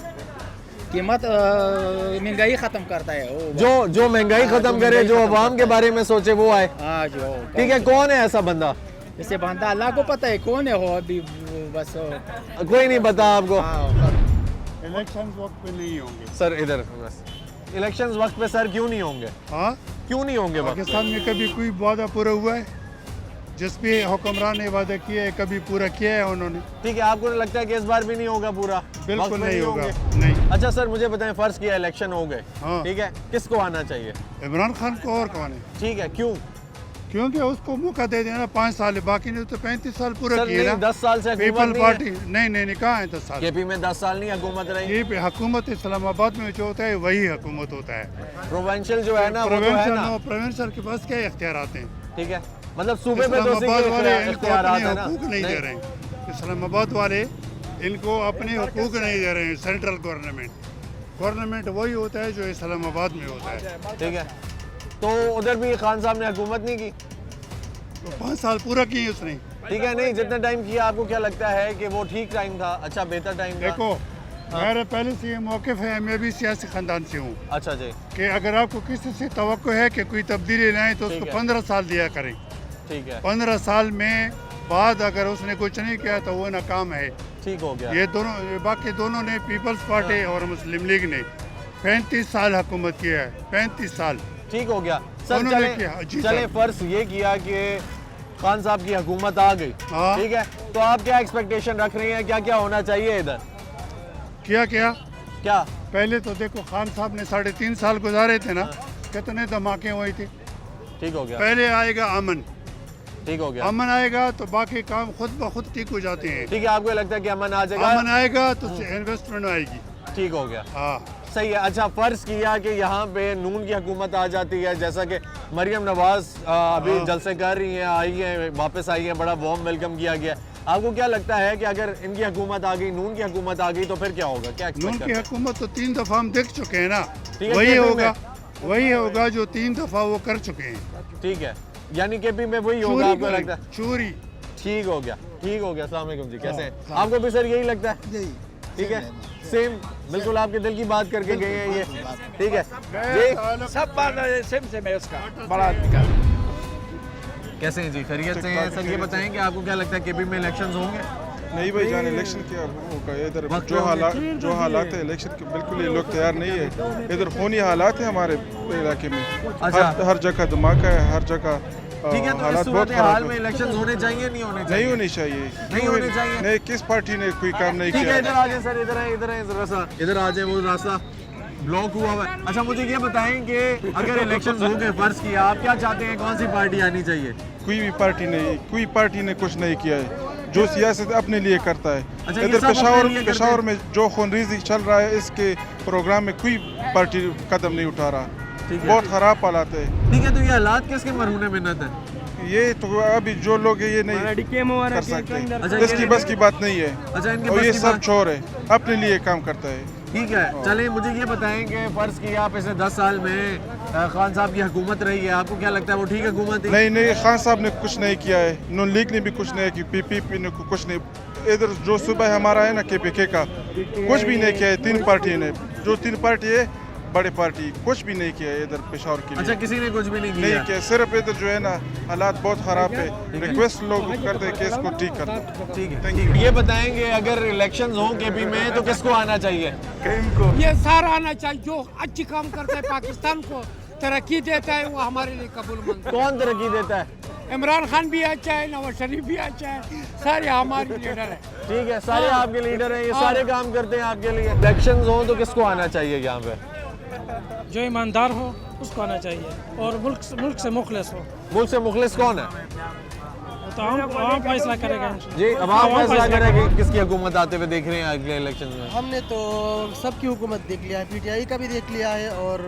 कीमत महंगाई ख़त्म करता है वो, जो महंगाई ख़त्म करे, जो अवाम के बारे में सोचे वो आए। हाँ जो। ठीक है, कौन है ऐसा बंदा? इसे बंदा अल्लाह को पता है कौन है, हो अभी बस कोई नहीं पता आपको? इलेक्शन वक्त पे नहीं होंगे सर, इधर बस इलेक्शन वक्त पे सर क्यों नहीं होंगे? हाँ, क्यों नहीं होंगे? पाकिस्तान में कभी कोई वादा पूरा हुआ है? जिस भी हुक्मरान ने वादा किया है कभी पूरा किया है उन्होंने? ठीक है, आपको लगता है कि इस बार भी नहीं होगा पूरा? बिल्कुल नहीं होगा, नहीं। अच्छा सर, मुझे बताएं, फर्ज किया इलेक्शन हो गए, ठीक है, किसको आना चाहिए? इमरान खान को। और कौन है? ठीक है, क्यों? क्योंकि उसको मौका दे देना 5 साल, बाकी ने तो 35 साल पूरा किया ना। 10 साल से पीपल पार्टी नहीं कहाँ है 10 साल? KP में 10 साल नहीं हुकूमत रही। ये हुकूमत इस्लामाबाद में जो होता है वही हुकूमत होता है। प्रोविंशियल जो है ना, प्रोविंशियल के पास क्या इख्तियार आते हैं? ठीक है, मतलब सूबे पे तो इस्लामाबाद वाले इनको अपने हुकूक नहीं दे रहे हैं। इस्लामाबाद वाले इनको अपने हुकूक नहीं दे रहे हैं। सेंट्रल गवर्नमेंट वही होता है जो इस्लामाबाद में होता है। ठीक है, तो उधर भी खान साहब ने हुकूमत नहीं की, 5 साल पूरा किए उसने। ठीक है, नहीं जितना टाइम किया, आपको क्या लगता है कि वो ठीक टाइम था, अच्छा बेहतर टाइम था? देखो, मेरा पहले से ये मौक़िफ़ है, मैं भी सियासी ख़ानदान से हूँ। अच्छा जी। कि अगर आपको किसी से तवक्को है कि कोई तब्दीली लाएं तो उसको 15 साल दिया करें। ठीक है। 15 साल में बाद अगर उसने कुछ नहीं किया तो वो नाकाम है। ठीक हो गया। ये बाकी दोनों ने, पीपल्स पार्टी और मुस्लिम लीग ने 35 साल हुकूमत किया है, 35 साल। ठीक हो गया सर। चले फर्ज ये किया कि खान साहब की हुकूमत आ गई, ठीक है, तो आप क्या एक्सपेक्टेशन रख रही हैं, क्या क्या होना चाहिए इधर? क्या पहले तो देखो, खान साहब ने 3.5 साल गुजारे थे ना, कितने धमाके हुए थे। ठीक हो गया। पहले आएगा अमन। ठीक हो गया। अमन आएगा तो बाकी काम खुद ब खुद ठीक हो जाते हैं। ठीक है, आपको लगता है कि अमन आ जाएगा? अमन आएगा तो इन्वेस्टमेंट आएगी। ठीक हो गया। हाँ, सही है। अच्छा, फर्ज किया कि यहाँ पे नून की हुकूमत आ जाती है, जैसा कि मरियम नवाज अभी जलसे कर रही हैं, आई हैं, वापस आई हैं, बड़ा वार्म वेलकम किया गया। आपको क्या लगता है कि अगर इनकी हुकूमत आ गई, नून की हुकूमत आ गई, तो फिर क्या होगा? क्या नून की हुकूमत तो 3 दफ़ा हम देख चुके हैं ना, वही होगा जो 3 दफ़ा वो कर चुके हैं। ठीक है, यानी KP में वही होगा, आपको लगता है? चोरी। ठीक हो गया, ठीक हो गया। अस्सलाम वालेकुम जी, कैसे हैं? आपको भी सर यही लगता है? यही। ठीक है, सेम, बिल्कुल आपके दिल की बात करके गए हैं ये। ठीक है जी, सब बात सेम है उसका बड़ा। कैसे हैं जी, खैरियत से हैं? सर ये बताएं कि आपको क्या लगता है KP में इलेक्शंस होंगे? नहीं भाई जान, इलेक्शन क्या होगा इधर, जो हालात है इलेक्शन के, बिल्कुल ये लोग तैयार नहीं है। इधर खूनी हालात है हमारे इलाके में। अच्छा। हर जगह धमाका है, हर जगह। ठीक है, तो इस सूरत हाल में इलेक्शंस होने चाहिए, नहीं होने चाहिए? नहीं होनी चाहिए। नहीं होने चाहिए? नहीं, किस पार्टी ने कोई काम नहीं किया? इधर आ जाए सर, इधर आए जरा सा, इधर आ जाए, वो रास्ता ब्लॉक हुआ हुआ है। अच्छा मुझे ये बताएं कि अगर इलेक्शंस हो गए, फर्ज किया, आप क्या चाहते हैं, कौन सी पार्टी आनी चाहिए? कोई पार्टी ने कुछ नहीं किया है, जो सियासत अपने लिए करता है। अच्छा, इधर पेशावर में जो खूनरेज़ी चल रहा है, इसके प्रोग्राम में कोई पार्टी कदम नहीं उठा रहा। बहुत ख़राब हालात है। ठीक है, तो ये हालात किसके मरहून मिन्नत है? ये तो अभी जो लोग ये नहीं कर सकते, इसकी बस की बात नहीं है। अच्छा, इनके और बस ये की सब बात- चोर है, अपने लिए काम करता है। ठीक है, चलिए मुझे ये बताएं कि फर्ज किया आप पिछले 10 साल में खान साहब की हुकूमत रही है, आपको क्या लगता है वो ठीक हुकूमत है? नहीं, खान साहब ने कुछ नहीं किया है, नून लीग ने भी कुछ नहीं किया, PPP ने कुछ नहीं। इधर जो सुबह हमारा है ना KPK का, कुछ भी नहीं किया है। 3 पार्टी ने, जो 3 पार्टी है बड़े पार्टी, कुछ भी नहीं किया है इधर पेशावर के लिए। अच्छा, किसी ने कुछ भी नहीं किया? सिर्फ इधर जो है ना हालात बहुत ख़राब है। रिक्वेस्ट लोग करते हैं कि इसको ठीक कर दो। ठीक है, ये बताएंगे अगर इलेक्शंस हों KP में तो किसको आना चाहिए? ये सारा आना चाहिए, जो अच्छी काम करता है, पाकिस्तान को तरक्की देता है, वो हमारे लिए कबूल। कौन तरक्की देता है? इमरान खान भी अच्छा है, नवाज शरीफ भी अच्छा है, सारे हमारे लीडर है। ठीक है, सारे आपके लीडर हैं, ये सारे काम करते हैं आपके लिए। इलेक्शंस हों तो किसको आना चाहिए यहाँ पे? जो ईमानदार हो उसको आना चाहिए और मुल्क से मुखलिस हो। मुल्क से मुखलिस कौन है? तो आवाम फैसला करेगा जी, आवाम फैसला करेगा किसकी हुकूमत आते हुए देख रहे हैं अगले इलेक्शन में? हमने तो सबकी हुकूमत देख लिया है, PTI का भी देख लिया है और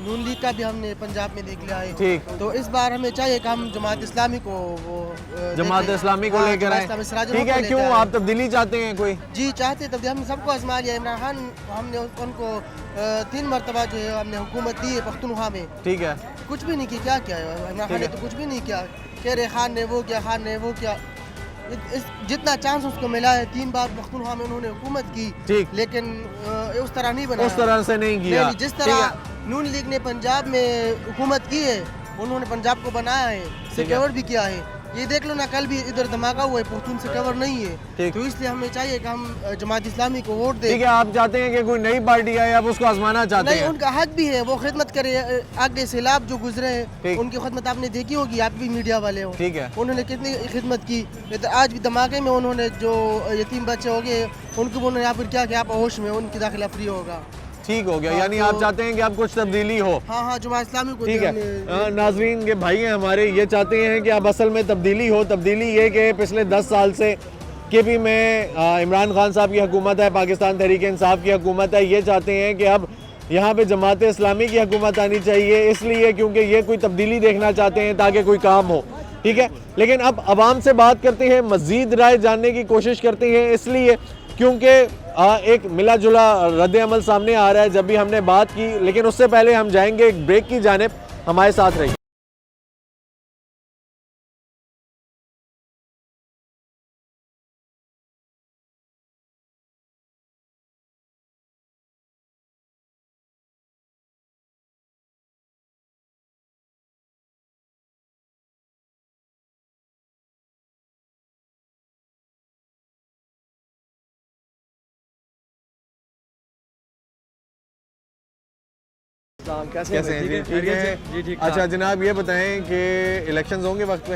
नून लीग का भी हमने पंजाब में देख लिया है। ठीक, तो इस बार हमें चाहिए कि हम जमात इस्लामी को जमात इस्लामी को लेकर आए। ठीक है, क्यों आप तब्दीली चाहते हैं कोई? जी चाहते तब्दीली, हमने सबको आजमा लिया। इमरान खान हमने उनको 3 मरतबा जो है हमने हुकूमत दी है पख्तूनख्वा में। ठीक है, कुछ भी नहीं किया। क्या किया है इमरान खान ने? तो कुछ भी नहीं किया। कह रहे खान ने वो किया, खान ने वो किया। जितना चांस उसको मिला है 3 बार पख्तूनख्वा में उन्होंने हुकूमत की, ठीक, लेकिन उस तरह नहीं बना, उस तरह से नहीं किया। जिस तरह नून लीग ने पंजाब में हुकूमत की है, उन्होंने पंजाब को बनाया है, सिक्योर भी किया है। ये देख लो ना, कल भी इधर धमाका हुआ है, पख्तून से कवर नहीं है। तो इसलिए हमें चाहिए कि हम जमात इस्लामी को वोट दें। ठीक है, आप चाहते हैं कि कोई नई पार्टी आए, आप उसको आजमाना चाहते हैं? नहीं, उनका हक भी है, वो खिदमत करे। आगे सैलाब जो गुजरे हैं उनकी खिदमत आपने देखी होगी, आप भी मीडिया वाले हो। ठीक है, उन्होंने कितनी खिदमत की। आज भी धमाके में उन्होंने जो यतीम बच्चे हो गए उनको उन्होंने यहाँ पर क्या किया, आप होश में उनकी दाखिला फ्री होगा। ठीक हो गया। यानी आप चाहते हैं कि आप कुछ तब्दीली हो? हाँ, जमात इस्लामी को। ठीक है, नाजरीन के भाई हैं हमारे, ये चाहते हैं कि अब असल में तब्दीली हो। तब्दीली ये कि पिछले 10 साल से KP में इमरान खान साहब की हुकूमत है, पाकिस्तान तहरीक इंसाफ की हुकूमत है। ये चाहते हैं कि अब यहाँ पे जमात इस्लामी की हुकूमत आनी चाहिए, इसलिए क्योंकि ये कोई तब्दीली देखना चाहते हैं ताकि कोई काम हो। ठीक है, लेकिन अब आवाम से बात करते हैं, मज़ीद राय जानने की कोशिश करते हैं, इसलिए क्योंकि एक मिला जुला रद्द अमल सामने आ रहा है जब भी हमने बात की। लेकिन उससे पहले हम जाएंगे एक ब्रेक की जानिब, हमारे साथ रहिए। कैसे हैं जी? ठीक है जी। अच्छा जनाब, ये बताएं कि इलेक्शंस होंगे वक्त पे?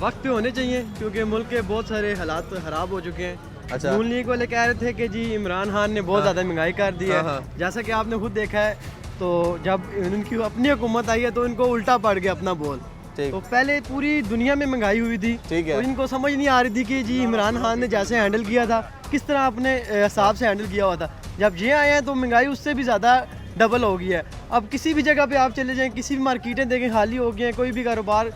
वक्त पे होने चाहिए क्योंकि मुल्क के बहुत सारे हालात ख़राब हो चुके हैं। अच्छा, नून लीग वाले कह रहे थे कि जी इमरान खान ने बहुत ज़्यादा महंगाई कर दी है। जैसा कि आपने खुद देखा है, तो जब उनकी अपनी हुकूमत आई है तो इनको उल्टा पड़ गया अपना बोल। तो पहले पूरी दुनिया में महंगाई हुई थी, तो इनको समझ नहीं आ रही थी कि जी इमरान खान ने जैसे हैंडल किया था, किस तरह अपने हिसाब से हैंडल किया हुआ था। जब ये आए हैं तो महंगाई उससे भी ज़्यादा डबल हो गई है। अब किसी भी जगह पे आप चले जाएं, किसी भी मार्केटें देखें खाली हो गई हैं, कोई भी कारोबार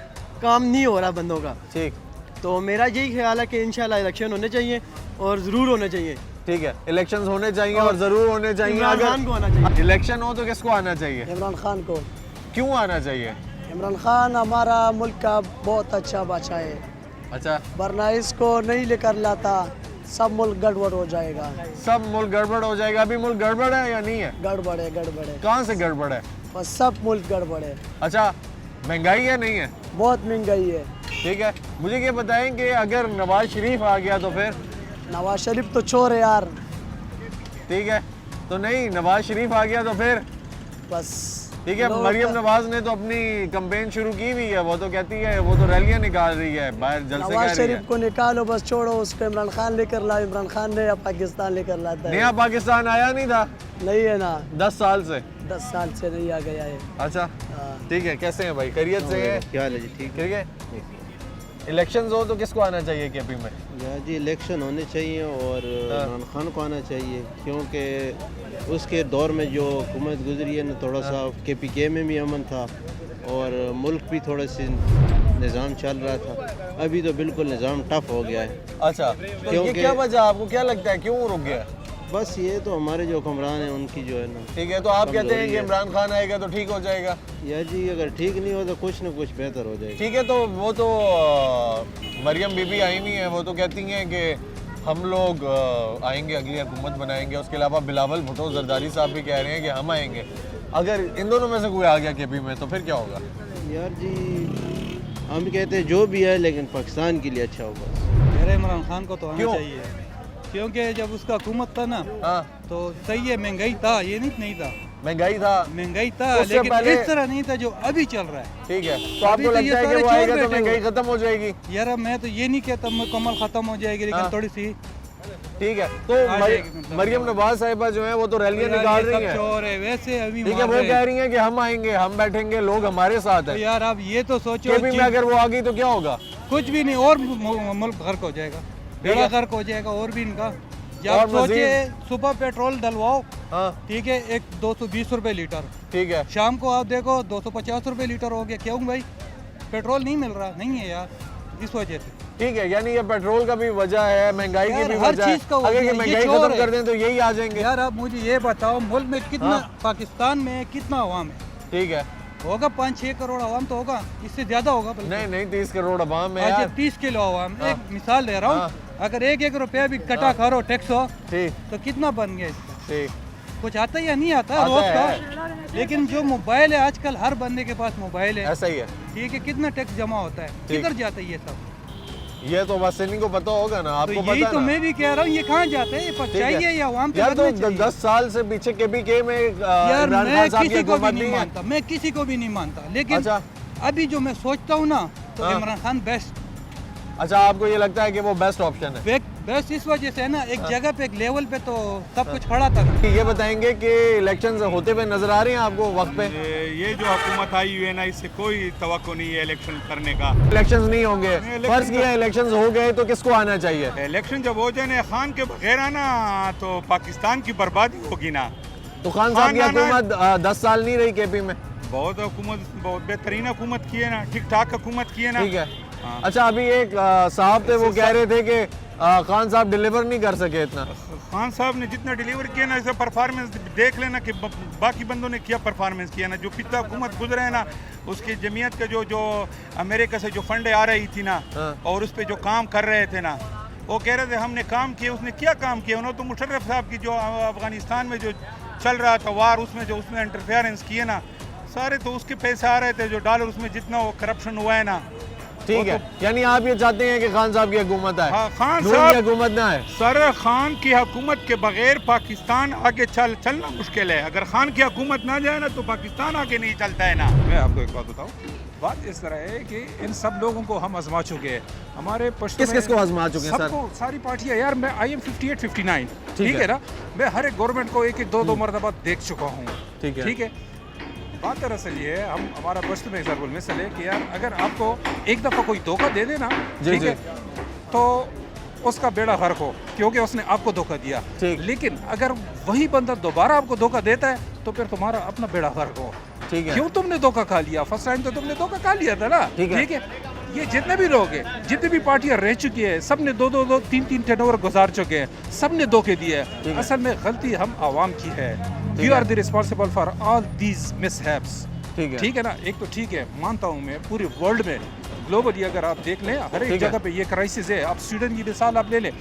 काम नहीं हो रहा बंदों का। ठीक, तो मेरा यही ख्याल है कि इंशाल्लाह इलेक्शन होने चाहिए और ज़रूर होने चाहिए। ठीक है, इलेक्शंस होने चाहिए और ज़रूर होने चाहिए। इमरान खान को आना चाहिए। इलेक्शन हो तो किसको आना चाहिए? इमरान खान को। क्यों आना चाहिए? इमरान खान हमारा मुल्क का बहुत अच्छा बादशाह है। अच्छा, वरना इसको नहीं लेकर लाता सब मुल्क गड़बड़ हो जाएगा। सब मुल्क गड़बड़ हो जाएगा। अभी मुल्क गड़बड़ है या नहीं है? गड़बड़ है, गड़बड़ है। कहाँ से गड़बड़ है? बस सब मुल्क गड़बड़ है। अच्छा, महंगाई है नहीं है? बहुत महंगाई है। ठीक है, मुझे ये बताएं कि अगर नवाज शरीफ आ गया तो फिर? नवाज शरीफ तो चोर है यार। ठीक है, तो नहीं, नवाज शरीफ आ गया तो फिर? बस ठीक है, मरियम नवाज ने तो अपनी कैंपेन शुरू की हुई है, वो तो कहती है, वो तो रैलियां निकाल रही है, बाहर जलसे कर रही है। नवाज शरीफ को निकालो बस, छोड़ो उसको, इमरान खान लेकर लाओ, इमरान खान नया पाकिस्तान लेकर लाता है। नया पाकिस्तान आया नहीं था, नहीं है ना, 10 साल से 10 साल से नहीं आ गया है। अच्छा ठीक है, कैसे हैं भाई, खैरियत से है? क्या हाल है जी? ठीक है। इलेक्शंस हो तो किसको आना चाहिए केपी में? यार जी इलेक्शन होने चाहिए और इमरान खान को आना चाहिए, क्योंकि उसके दौर में जो हुकूमत गुजरी है ना, थोड़ा सा KPK में भी अमन था और मुल्क भी थोड़े से निज़ाम चल रहा था। अभी तो बिल्कुल निज़ाम टफ हो गया है। अच्छा, तो ये क्या वजह, आपको क्या लगता है क्यों रुक गया? बस ये तो हमारे जो हुक्मरान हैं उनकी जो है ना। ठीक है, तो आप कहते हैं कि इमरान खान आएगा तो ठीक हो जाएगा? यार जी अगर ठीक नहीं हो तो कुछ ना कुछ बेहतर हो जाएगा। ठीक है, तो वो तो मरियम बीबी आई हुई हैं, वो तो कहती हैं कि हम लोग आएंगे, अगली हुकूमत बनाएंगे। उसके अलावा बिलावल भुट्टो जरदारी साहब भी कह रहे हैं कि हम आएंगे। अगर इन दोनों में से कोई आ गया केपी में तो फिर क्या होगा? यार जी हम कहते हैं जो भी है, लेकिन पाकिस्तान के लिए अच्छा होगा। यार इमरान खान को तो आना चाहिए, क्योंकि जब उसका हुकूमत था ना तो सही है, महंगाई था, ये नहीं था, महंगाई था लेकिन इस तरह नहीं था जो अभी चल रहा है। ठीक है, तो आपको लगता है कि वो आएगा तो महंगाई खत्म हो जाएगी? यार मैं तो ये नहीं कहता मुकम्मल खत्म हो जाएगी, लेकिन थोड़ी सी ठीक है। तो मरियम नवाज साहिबा जो है वो तो रैलियां निकाल रही हैं, वैसे अभी ठीक है, वो कह रही हैं कि हम आएंगे, हम बैठेंगे, लोग हमारे साथ हैं। यार आप ये तो सोचो केपी में अगर वो आ गई तो क्या होगा? कुछ भी नहीं, और मुल्क गर्क हो जाएगा, बेड़ा गर्क हो जाएगा। और भी इनका जब सोचे सुबह पेट्रोल डलवाओ, ठीक है, एक 220 रुपए लीटर, ठीक है, शाम को आप देखो 250 रुपए लीटर हो गया। क्यों भाई? पेट्रोल नहीं मिल रहा, नहीं है यार, इस वजह से। ठीक है, यानी ये पेट्रोल का भी वजह है, महंगाई की भी वजह है। अगर ये महंगाई खत्म कर दें तो यही आ जाएंगे। यार आप मुझे ये बताओ, मुल्क में कितना, पाकिस्तान में कितना अवाम है? ठीक है, होगा 5-6 करोड़ अवाम तो होगा, इससे ज्यादा होगा। नहीं 30 करोड़ अवाम है यार। 30 किलो अवाम। एक मिसाल दे रहा हूँ, अगर 1-1 रुपया भी कटा करो टैक्स हो तो कितना बन गया इसका? कुछ आता या नहीं आता रोज का? लेकिन जो मोबाइल है आजकल, हर बंदे के पास मोबाइल है, ऐसा ही है, ठीक है, कितना टैक्स जमा होता है, किधर जाता है ये सब? ये तो बस इनको पता होगा ना, आपको तो यही तो मैं भी कह रहा हूँ, ये कहाँ जाते हैं? ये चाहिए या अवाम पे तो 10 साल से पीछे KPK में यार मैं किसी को भी नहीं मानता, मैं किसी को भी नहीं मानता, लेकिन अभी जो मैं सोचता हूँ ना, तो इमरान खान बेस्ट। अच्छा, आपको ये लगता है कि वो बेस्ट ऑप्शन है? बेस्ट इस वजह से है ना, एक जगह पे, एक लेवल पे तो सब कुछ खड़ा था। ये बताएंगे कि इलेक्शंस होते हुए नजर आ रहे हैं आपको वक्त पे? ये जो हुकूमत आई हुई है ना, इससे कोई तवक्को नहीं है इलेक्शन करने का। इलेक्शंस नहीं होंगे, फर्ज किया इलेक्शंस हो गए तो किसको आना चाहिए? इलेक्शन जब हो जाए खान के बगैर आना तो पाकिस्तान की बर्बादी होगी ना। तो खान साहब की हुकूमत 10 साल नहीं रही केपी में? बहुत हुकूमत, बहुत बेहतरीन हुकूमत की है ना, ठीक ठाक हुकूमत की है ना। ठीक है। अच्छा, अभी एक साहब थे, वो कह रहे थे कि खान साहब डिलीवर नहीं कर सके इतना। खान साहब ने जितना डिलीवर किया ना, इसे परफॉर्मेंस देख लेना कि बाकी बंदों ने क्या परफॉर्मेंस किया ना। जो पिछला हुकूमत गुजरे है ना, उसकी जमीयत का जो अमेरिका से जो फंड आ रही थी ना, और उस पर जो काम कर रहे थे ना, वो कह रहे थे हमने काम किया। उसने क्या काम किया? उन्होंने तो मुशर्रफ साहब की जो अफगानिस्तान में जो चल रहा था वार, उसमें इंटरफेरेंस किए ना सारे, तो उसके पैसे आ रहे थे जो डॉलर, उसमें जितना वो करप्शन हुआ है ना। ठीक है, यानी आप ये चाहते हैं कि खान साहब की हुकूमत आए? हाँ, खान साहब की हुकूमत ना आए। सर, खान की हुकूमत के बगैर पाकिस्तान आगे चलना मुश्किल है। अगर खान की हुकूमत ना जाए ना तो पाकिस्तान आगे नहीं चलता है ना। मैं आपको एक बात बताऊं, बात इस तरह है कि इन सब लोगों को हम आजमा चुके हैं। हमारे किस को आजमा चुके हैं सर? सबको, सारी पार्टियां। यार मैं IM 58-59, ठीक है ना, मैं हर एक गवर्नमेंट को 1-2 मरतबा देख चुका हूँ। ठीक है। बात दरअसल ये है, हम हमारा बस्त में ज़रूर मिसल है कि यार अगर आपको एक दफ़ा कोई धोखा दे देना, ठीक है, तो उसका बेड़ा गर्क हो, क्योंकि उसने आपको धोखा दिया। लेकिन अगर वही बंदा दोबारा आपको धोखा देता है तो फिर तुम्हारा अपना बेड़ा गर्क हो। ठीक है। क्यों तुमने धोखा खा लिया? फर्स्ट टाइम तो तुमने धोखा खा लिया था ना। ठीक है। ये जितने भी लोग हैं, जितनी भी पार्टियां रह चुकी है, सब ने 2-2, 3-3 टर्नओवर गुजार चुके हैं, सब ने धोखे दिए हैं। असल में गलती हम आवाम की है। You are the responsible for all these mishaps. ठीक है ना। एक तो ठीक है, मानता हूँ मैं, पूरे वर्ल्ड में ग्लोबली अगर आप देख लें, हर एक जगह पे ये क्राइसिस है। आप स्वीडन की मिसाल आप ले लें,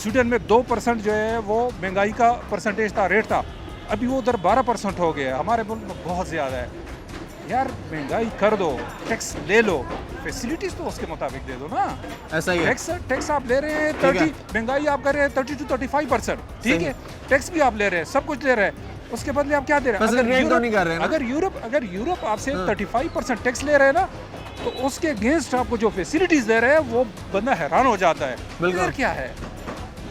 स्वीडन में 2% जो है वो महंगाई का परसेंटेज था, रेट था, अभी वो उधर 12% हो गया है। हमारे मुल्क में बहुत ज़्यादा है। यार महंगाई कर दो, टैक्स ले लो, फैसिलिटीज तो उसके मुताबिक दे दो ना। ऐसा ही है। टैक्स आप ले रहे हैं 30, महंगाई आप कर रहे हैं 30 to 35%, ठीक है, टैक्स भी आप ले रहे हैं, सब कुछ ले रहे हैं, उसके बदले आप क्या दे रहे हैं? अगर यूरोप आपसे 35% टैक्स ले रहे हैं ना, तो उसके अगेंस्ट आपको जो फैसिलिटीज दे रहे हैं वो बंदा हैरान हो जाता है। इधर क्या है,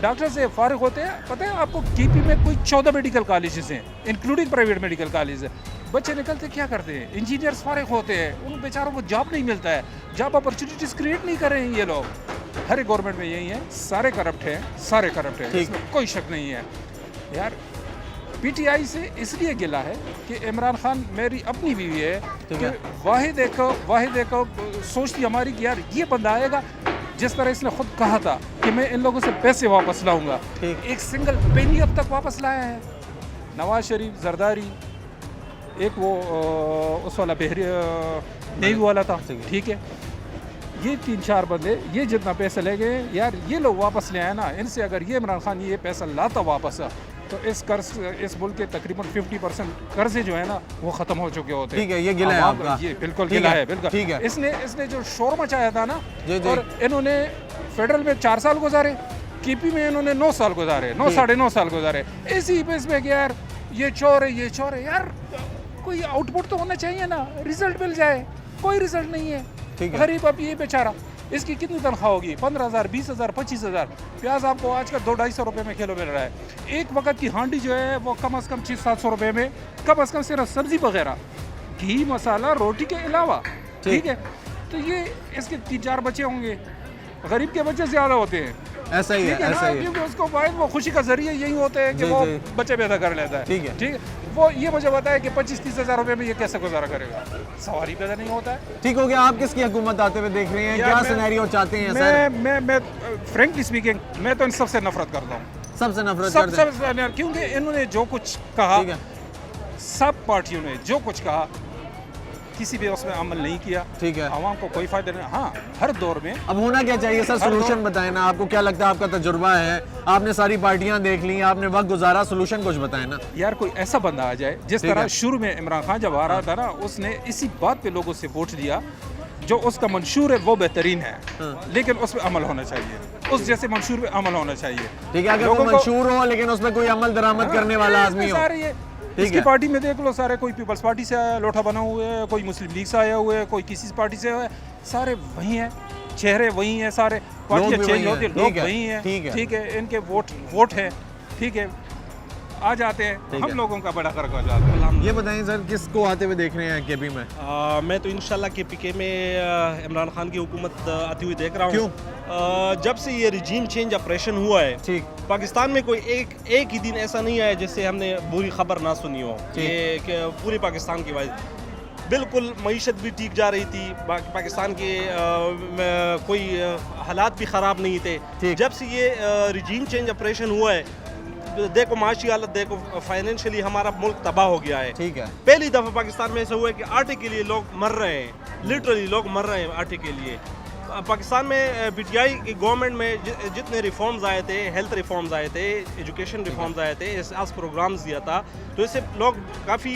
डॉक्टर से फारिग होते हैं, पता है आपको केपी में कोई 14 मेडिकल कॉलेजेस हैं, इंक्लूडिंग प्राइवेट मेडिकल कॉलेज है। बच्चे निकलते क्या करते हैं, इंजीनियर्स फारिग होते हैं, उन बेचारों को जॉब नहीं मिलता है, जॉब अपॉर्चुनिटीज क्रिएट नहीं कर रहे हैं ये लोग। हर एक गवर्नमेंट में यही है, सारे करप्ट हैं, इसमें कोई शक नहीं है। यार पीटीआई से इसलिए गिला है कि इमरान खान मेरी अपनी बीवी है, कि वाहिद एक सोचती हमारी कि यार ये बंदा आएगा, जिस तरह इसने खुद कहा था कि मैं इन लोगों से पैसे वापस लाऊंगा, एक सिंगल पेनी अब तक वापस लाया है। नवाज शरीफ, जरदारी, एक वो उस वाला नेवी वाला था, ठीक है, ये 3-4 बंदे ये जितना पैसा ले गए यार, ये लोग वापस ले आए ना, इनसे अगर ये इमरान खान ये पैसा लाता वापस तो इस मुल्क के तकरीबन 50% कर्जे जो है ना वो खत्म हो चुके होते। ठीक है, ये गिला है आपका। ये बिल्कुल गिला है, बिल्कुल ठीक है। इसने जो शोर मचाया था ना, और इन्होंने फेडरल में 4 साल गुजारे, केपी में इन्होंने 9 साल गुजारे, 9-9.5 साल गुजारे, इसी बेस पे यार ये चोर है यार, कोई आउटपुट तो होना चाहिए ना, रिजल्ट मिल जाए, कोई रिजल्ट नहीं है। गरीब अब ये बेचारा, इसकी कितनी तनख्वाह होगी? 15,000, 20,000, 25,000। प्याज आपको आजकल 200-250 रुपये में किलो मिल रहा है। एक वक्त की हांडी जो है वो कम से कम 600-700 रुपये में, कम से कम सिर्फ सब्जी वगैरह, घी मसाला रोटी के अलावा, ठीक है। तो ये इसके 3-4 बच्चे होंगे, गरीब के बच्चे ज़्यादा होते हैं। ऐसा ही है, ऐसा ही है, क्योंकि उसको वो खुशी का जरिए यही होता है कि वो बच्चे पैदा कर लेता है, ठीक है। वो ये मुझे बताया कि 25-30 हज़ार रुपये में ये कैसे गुजारा करेगा, सवाल ही पैदा नहीं होता है। ठीक हो गया, आप किसकी हुकूमत आते हुए देख रहे हैं, क्या सिनेरियो चाहते हैं सर? मैं फ्रेंकली स्पीकिंग मैं तो इन सबसे नफरत करता हूँ, सबसे नफरत करते हैं, क्योंकि इन्होंने जो कुछ कहा, सब पार्टियों ने जो कुछ कहा, किसी भी उसमें अमल नहीं किया, ठीक है, आवाम को कोई फायदा नहीं। हाँ, हर दौर में अब होना क्या चाहिए सर, सोल्यूशन बताएं ना, आपको क्या लगता है, आपका तजुर्बा है, आपने सारी पार्टियां देख ली, आपने वक्त गुजारा, सोल्यूशन कुछ बताएं ना। यार कोई ऐसा बंदा आ जाए, जिस तरह शुरू में इमरान खान जब आ रहा था ना, उसने इसी बात पे लोगों से वोट दिया, जो उसका मंशूर है वो बेहतरीन है, लेकिन उस पर अमल होना चाहिए, उस जैसे मंशूर पे अमल होना चाहिए। ठीक है, अगर वो मंशूर हो लेकिन उसमें कोई अमल दरामद करने वाला आदमी हो। इसकी पार्टी में देख लो, सारे कोई पीपल्स पार्टी से आया लोटा बना हुए है, कोई मुस्लिम लीग से आया हुआ है, कोई किसी पार्टी से है, सारे वही हैं, चेहरे वही हैं, सारे पार्टियां चेंज होती है, लोग वही हैं, ठीक है, इनके वोट है, ठीक है, आ जाते हैं, हम लोगों का बड़ा फर्क हो जाता है। ये बताएं सर, किसको आते हुए देख रहे हैं केपी में? मैं तो इंशाल्लाह केपीके में इमरान खान की हुकूमत आती हुई देख रहा हूँ। जब से ये रिजीम चेंज ऑपरेशन हुआ है, पाकिस्तान में कोई एक ही दिन ऐसा नहीं आया जिससे हमने बुरी खबर ना सुनी हो, कि पूरे पाकिस्तान की वजह बिल्कुल मईशत भी ठीक जा रही थी, पाकिस्तान के कोई हालात भी ख़राब नहीं थे। जब से ये रिजीम चेंज ऑपरेशन हुआ है, देखो माशी हालत देखो, फाइनेंशियली हमारा मुल्क तबाह हो गया है। ठीक है, पहली दफ़ा पाकिस्तान में ऐसा हुआ है कि आटे के लिए लोग मर रहे हैं, लिटरली लोग मर रहे हैं आटे के लिए। पाकिस्तान में पीटीआई की गवर्नमेंट में जितने रिफॉर्म्स आए थे, हेल्थ रिफॉर्म्स आए थे, एजुकेशन रिफॉर्म्स आए थे, एहसास प्रोग्राम्स दिया था, तो इससे लोग काफ़ी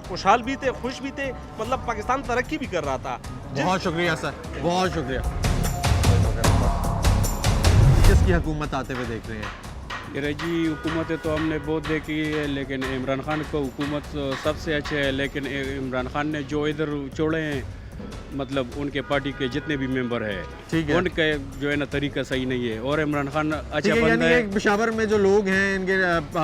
खुशहाल भी थे, खुश भी थे, मतलब पाकिस्तान तरक्की भी कर रहा था। बहुत शुक्रिया सर, बहुत शुक्रिया। किसकी हुकूमत आते हुए देख रहे हैं? जी हुकूमतें तो हमने बहुत देखी है, लेकिन इमरान खान को हुकूमत सबसे अच्छे है, लेकिन इमरान खान ने जो इधर छोड़े हैं, मतलब उनके पार्टी के जितने भी मेंबर है, उनका जो है ना तरीका सही नहीं है, और इमरान खान अच्छा बंदा है। पेशावर में जो लोग हैं, इनके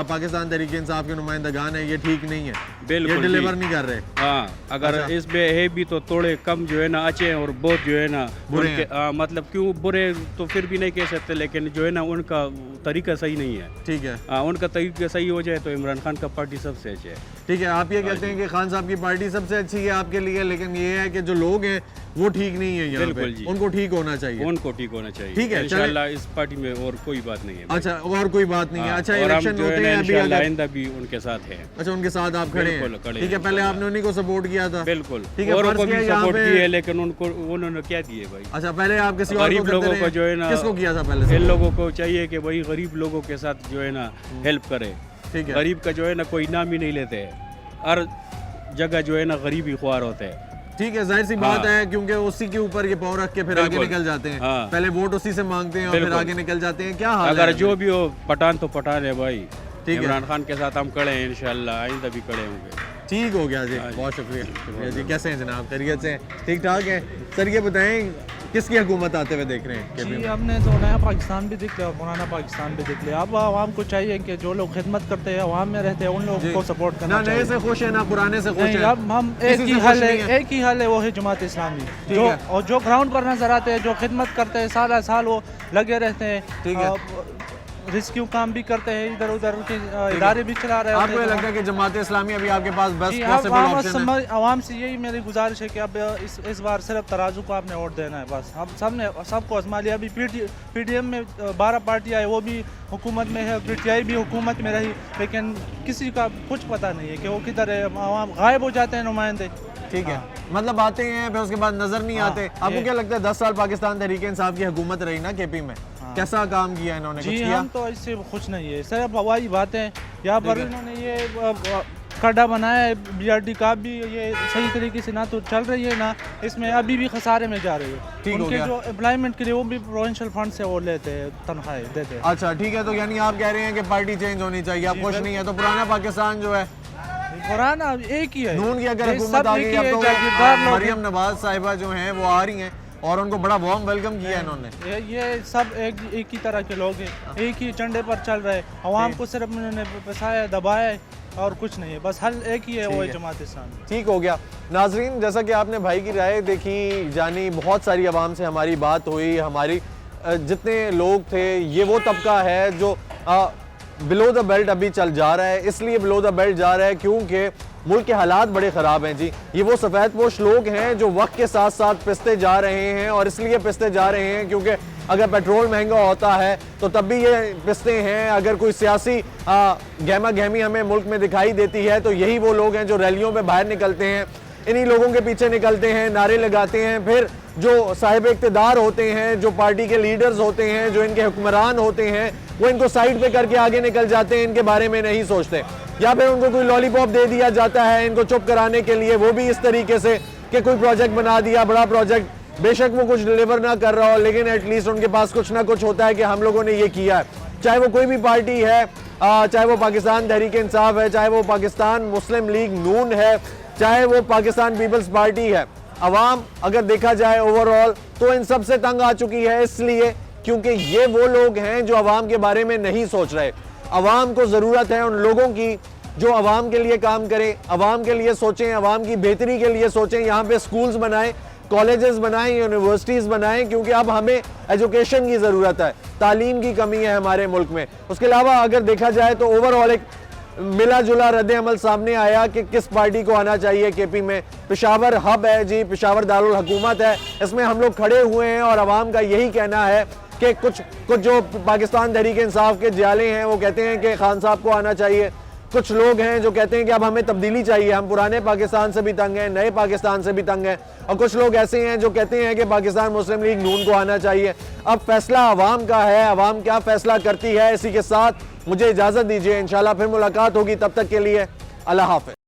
पाकिस्तान तहरीक इंसाफ के नुमाइंदगान है, ये ठीक नहीं है, बिल्कुल ये डिलीवर नहीं कर रहे। हाँ, अगर इसमें है भी तो थोड़े कम जो है ना अच्छे हैं, और बहुत जो है ना बुरे, मतलब क्यों बुरे तो फिर भी नहीं कह सकते, लेकिन जो है ना उनका तरीका सही नहीं है। ठीक है, उनका तरीका सही हो जाए तो इमरान खान का पार्टी सबसे अच्छी है। ठीक है, आप ये कहते हैं कि खान साहब की पार्टी सबसे अच्छी है आपके लिए, लेकिन ये है कि जो लोग हैं वो ठीक नहीं है यहाँ पे, उनको ठीक होना चाहिए, उनको ठीक होना चाहिए। ठीक है, इंशाल्लाह इस पार्टी में और कोई बात नहीं है। अच्छा, और कोई बात नहीं है। अच्छा, इलेक्शन होते हैं अभी, आइंदा भी उनके साथ है। अच्छा, उनके साथ आप खड़े हैं। ठीक है, पहले आपने उन्हीं को सपोर्ट किया था। बिल्कुल, ठीक है, औरों को भी सपोर्ट किया, लेकिन उन्होंने क्या दिए भाई? अच्छा, पहले आप किसी गरीब लोगों को जो है ना, किसको किया था पहले? इन लोगों को चाहिए कि भाई गरीब लोगों के साथ जो है ना हेल्प करे। ठीक है, गरीब का जो है ना कोई नाम ही नहीं लेते हैं, और जगह जो है ना गरीबी ख्वार होते हैं। ठीक है, जाहिर सी बात है, क्योंकि उसी के ऊपर ये पाँव रख के फिर आगे निकल जाते हैं। पहले वोट उसी से मांगते हैं और फिर आगे निकल जाते हैं। क्या हाल है? अगर जो भी हो पठान तो पठान है भाई। इमरान खान के साथ हम खड़े हैं, इंशाल्लाह आइंदा भी खड़े होंगे। ठीक हो गया जी, बहुत शुक्रिया जी। कैसे हैं जनाब? खैरियत से? ठीक ठाक है सर। ये बताएं किसकी हुकूमत आते हुए देख रहे हैं? जी हमने तो नया पाकिस्तान भी देख लिया और पुराना पाकिस्तान भी देख लिया। अब आवाम को चाहिए कि जो लोग खिदमत करते हैं, आवाम में रहते हैं, उन लोगों को सपोर्ट करना चाहिए। नए से खुश है ना पुराने से खुश है? अब हम एक ही हल है, वो है जमात इस्लामी। और जो ग्राउंड पर नजर आते हैं, जो खिदमत करते हैं, साल साल वो लगे रहते हैं। ठीक है, रेस्क्यू काम भी करते हैं, इधर उधर के इदारे भी चला रहे हैं। आपको लगता है कि जमात इस्लामी अभी आपके पास बेस्ट पॉसिबल ऑप्शन है? आवाम से यही मेरी गुजारिश है कि अब इस बार सिर्फ तराजू को आपने वोट देना है बस। हम सबको आजमा लिया। अभी PDM में 12 पार्टी आई, वो भी हुकूमत में है, PTI भी हुकूमत में रही, लेकिन किसी का कुछ पता नहीं है कि वो किधर है। आवाम गायब हो जाते हैं नुमाइंदे। ठीक है, मतलब आते हैं फिर उसके बाद नजर नहीं आते। आपको क्या लगता है 10 साल पाकिस्तान तहरीक इंसाफ की हुकूमत रही ना KP में, कैसा काम किया इन्होंने? जी हम तो इससे खुश नहीं है, सिर्फ हवाई बातें। यहाँ पर इन्होंने ये खड्डा बनाया है, BRD का भी ये सही तरीके से ना तो चल रही है, ना इसमें अभी भी खसारे में जा रही है। उनके जो एम्प्लॉयमेंट के लिए वो भी प्रोविंशियल फंड से वो लेते हैं, तनख्वाहें देते हैं। अच्छा ठीक है, तो यानी आप कह रहे हैं कि पार्टी चेंज होनी चाहिए, आप खुश नहीं है? तो पुराना पाकिस्तान जो है, पुराना एक ही है। नून की अगर हुकूमत आ गई, अब तो मरियम नवाज साहिबा जो हैं वो आ रही हैं और उनको बड़ा वार्म वेलकम किया इन्होंने। ये सब एक ही तरह के लोग हैं, एक ही झंडे पर चल रहे हैं। आवाम को सिर्फ उन्होंने फंसाया, दबाया और कुछ नहीं है, बस हल एक ही है, वो है जमात इस्लामी। ठीक हो गया। नाजरीन, जैसा कि आपने भाई की राय देखी, जानी, बहुत सारी आवाम से हमारी बात हुई। हमारी जितने लोग थे, ये वो तबका है जो बिलो द बेल्ट अभी चल जा रहा है। इसलिए बिलो द बेल्ट जा रहा है क्योंकि मुल्क के हालात बड़े ख़राब हैं जी। ये वो सफ़ेद पोश लोग हैं जो वक्त के साथ साथ पिसते जा रहे हैं, और इसलिए पिसते जा रहे हैं क्योंकि अगर पेट्रोल महंगा होता है तो तब भी ये पिसते हैं। अगर कोई सियासी गहमा गहमी हमें मुल्क में दिखाई देती है तो यही वो लोग हैं जो रैलियों में बाहर निकलते हैं, इन्हीं लोगों के पीछे निकलते हैं, नारे लगाते हैं। फिर जो साहिब इक़्तिदार होते हैं, जो पार्टी के लीडर्स होते हैं, जो इनके हुक्मरान होते हैं, वो इनको साइड पे करके आगे निकल जाते हैं, इनके बारे में नहीं सोचते। या फिर उनको कोई लॉलीपॉप दे दिया जाता है इनको चुप कराने के लिए, वो भी इस तरीके से कि कोई प्रोजेक्ट बना दिया, बड़ा प्रोजेक्ट, बेशक वो कुछ डिलीवर ना कर रहा हो, लेकिन एटलीस्ट उनके पास कुछ ना कुछ होता है कि हम लोगों ने ये किया है। चाहे वो कोई भी पार्टी है, चाहे वो पाकिस्तान तहरीक इंसाफ है, चाहे वो पाकिस्तान मुस्लिम लीग नून है, चाहे वो पाकिस्तान पीपल्स पार्टी है। अवाम अगर देखा जाए ओवरऑल तो इन सब से तंग आ चुकी है, इसलिए क्योंकि ये वो लोग हैं जो अवाम के बारे में नहीं सोच रहे। अवाम को ज़रूरत है उन लोगों की जो अवाम के लिए काम करें, अवाम के लिए सोचें, अवाम की बेहतरी के लिए सोचें। यहाँ पे स्कूल्स बनाएं, कॉलेजेस बनाएं, यूनिवर्सिटीज़ बनाएं, क्योंकि अब हमें एजुकेशन की ज़रूरत है, तालीम की कमी है हमारे मुल्क में। उसके अलावा अगर देखा जाए तो ओवरऑल एक मिला जुला रद्द अमल सामने आया कि किस पार्टी को आना चाहिए KP में। पेशावर हब है जी, पेशावर दारुल हुकूमत है, इसमें हम लोग खड़े हुए हैं और अवाम का यही कहना है कि कुछ जो पाकिस्तान तहरीक इंसाफ के जाले हैं वो कहते हैं कि खान साहब को आना चाहिए। कुछ लोग हैं जो कहते हैं कि अब हमें तब्दीली चाहिए, हम पुराने पाकिस्तान से भी तंग हैं, नए पाकिस्तान से भी तंग हैं। और कुछ लोग ऐसे हैं जो कहते हैं कि पाकिस्तान मुस्लिम लीग नून को आना चाहिए। अब फैसला अवाम का है, अवाम क्या फैसला करती है। इसी के साथ मुझे इजाज़त दीजिए, इंशाल्लाह फिर मुलाकात होगी, तब तक के लिए अल्लाह हाफ़िज़।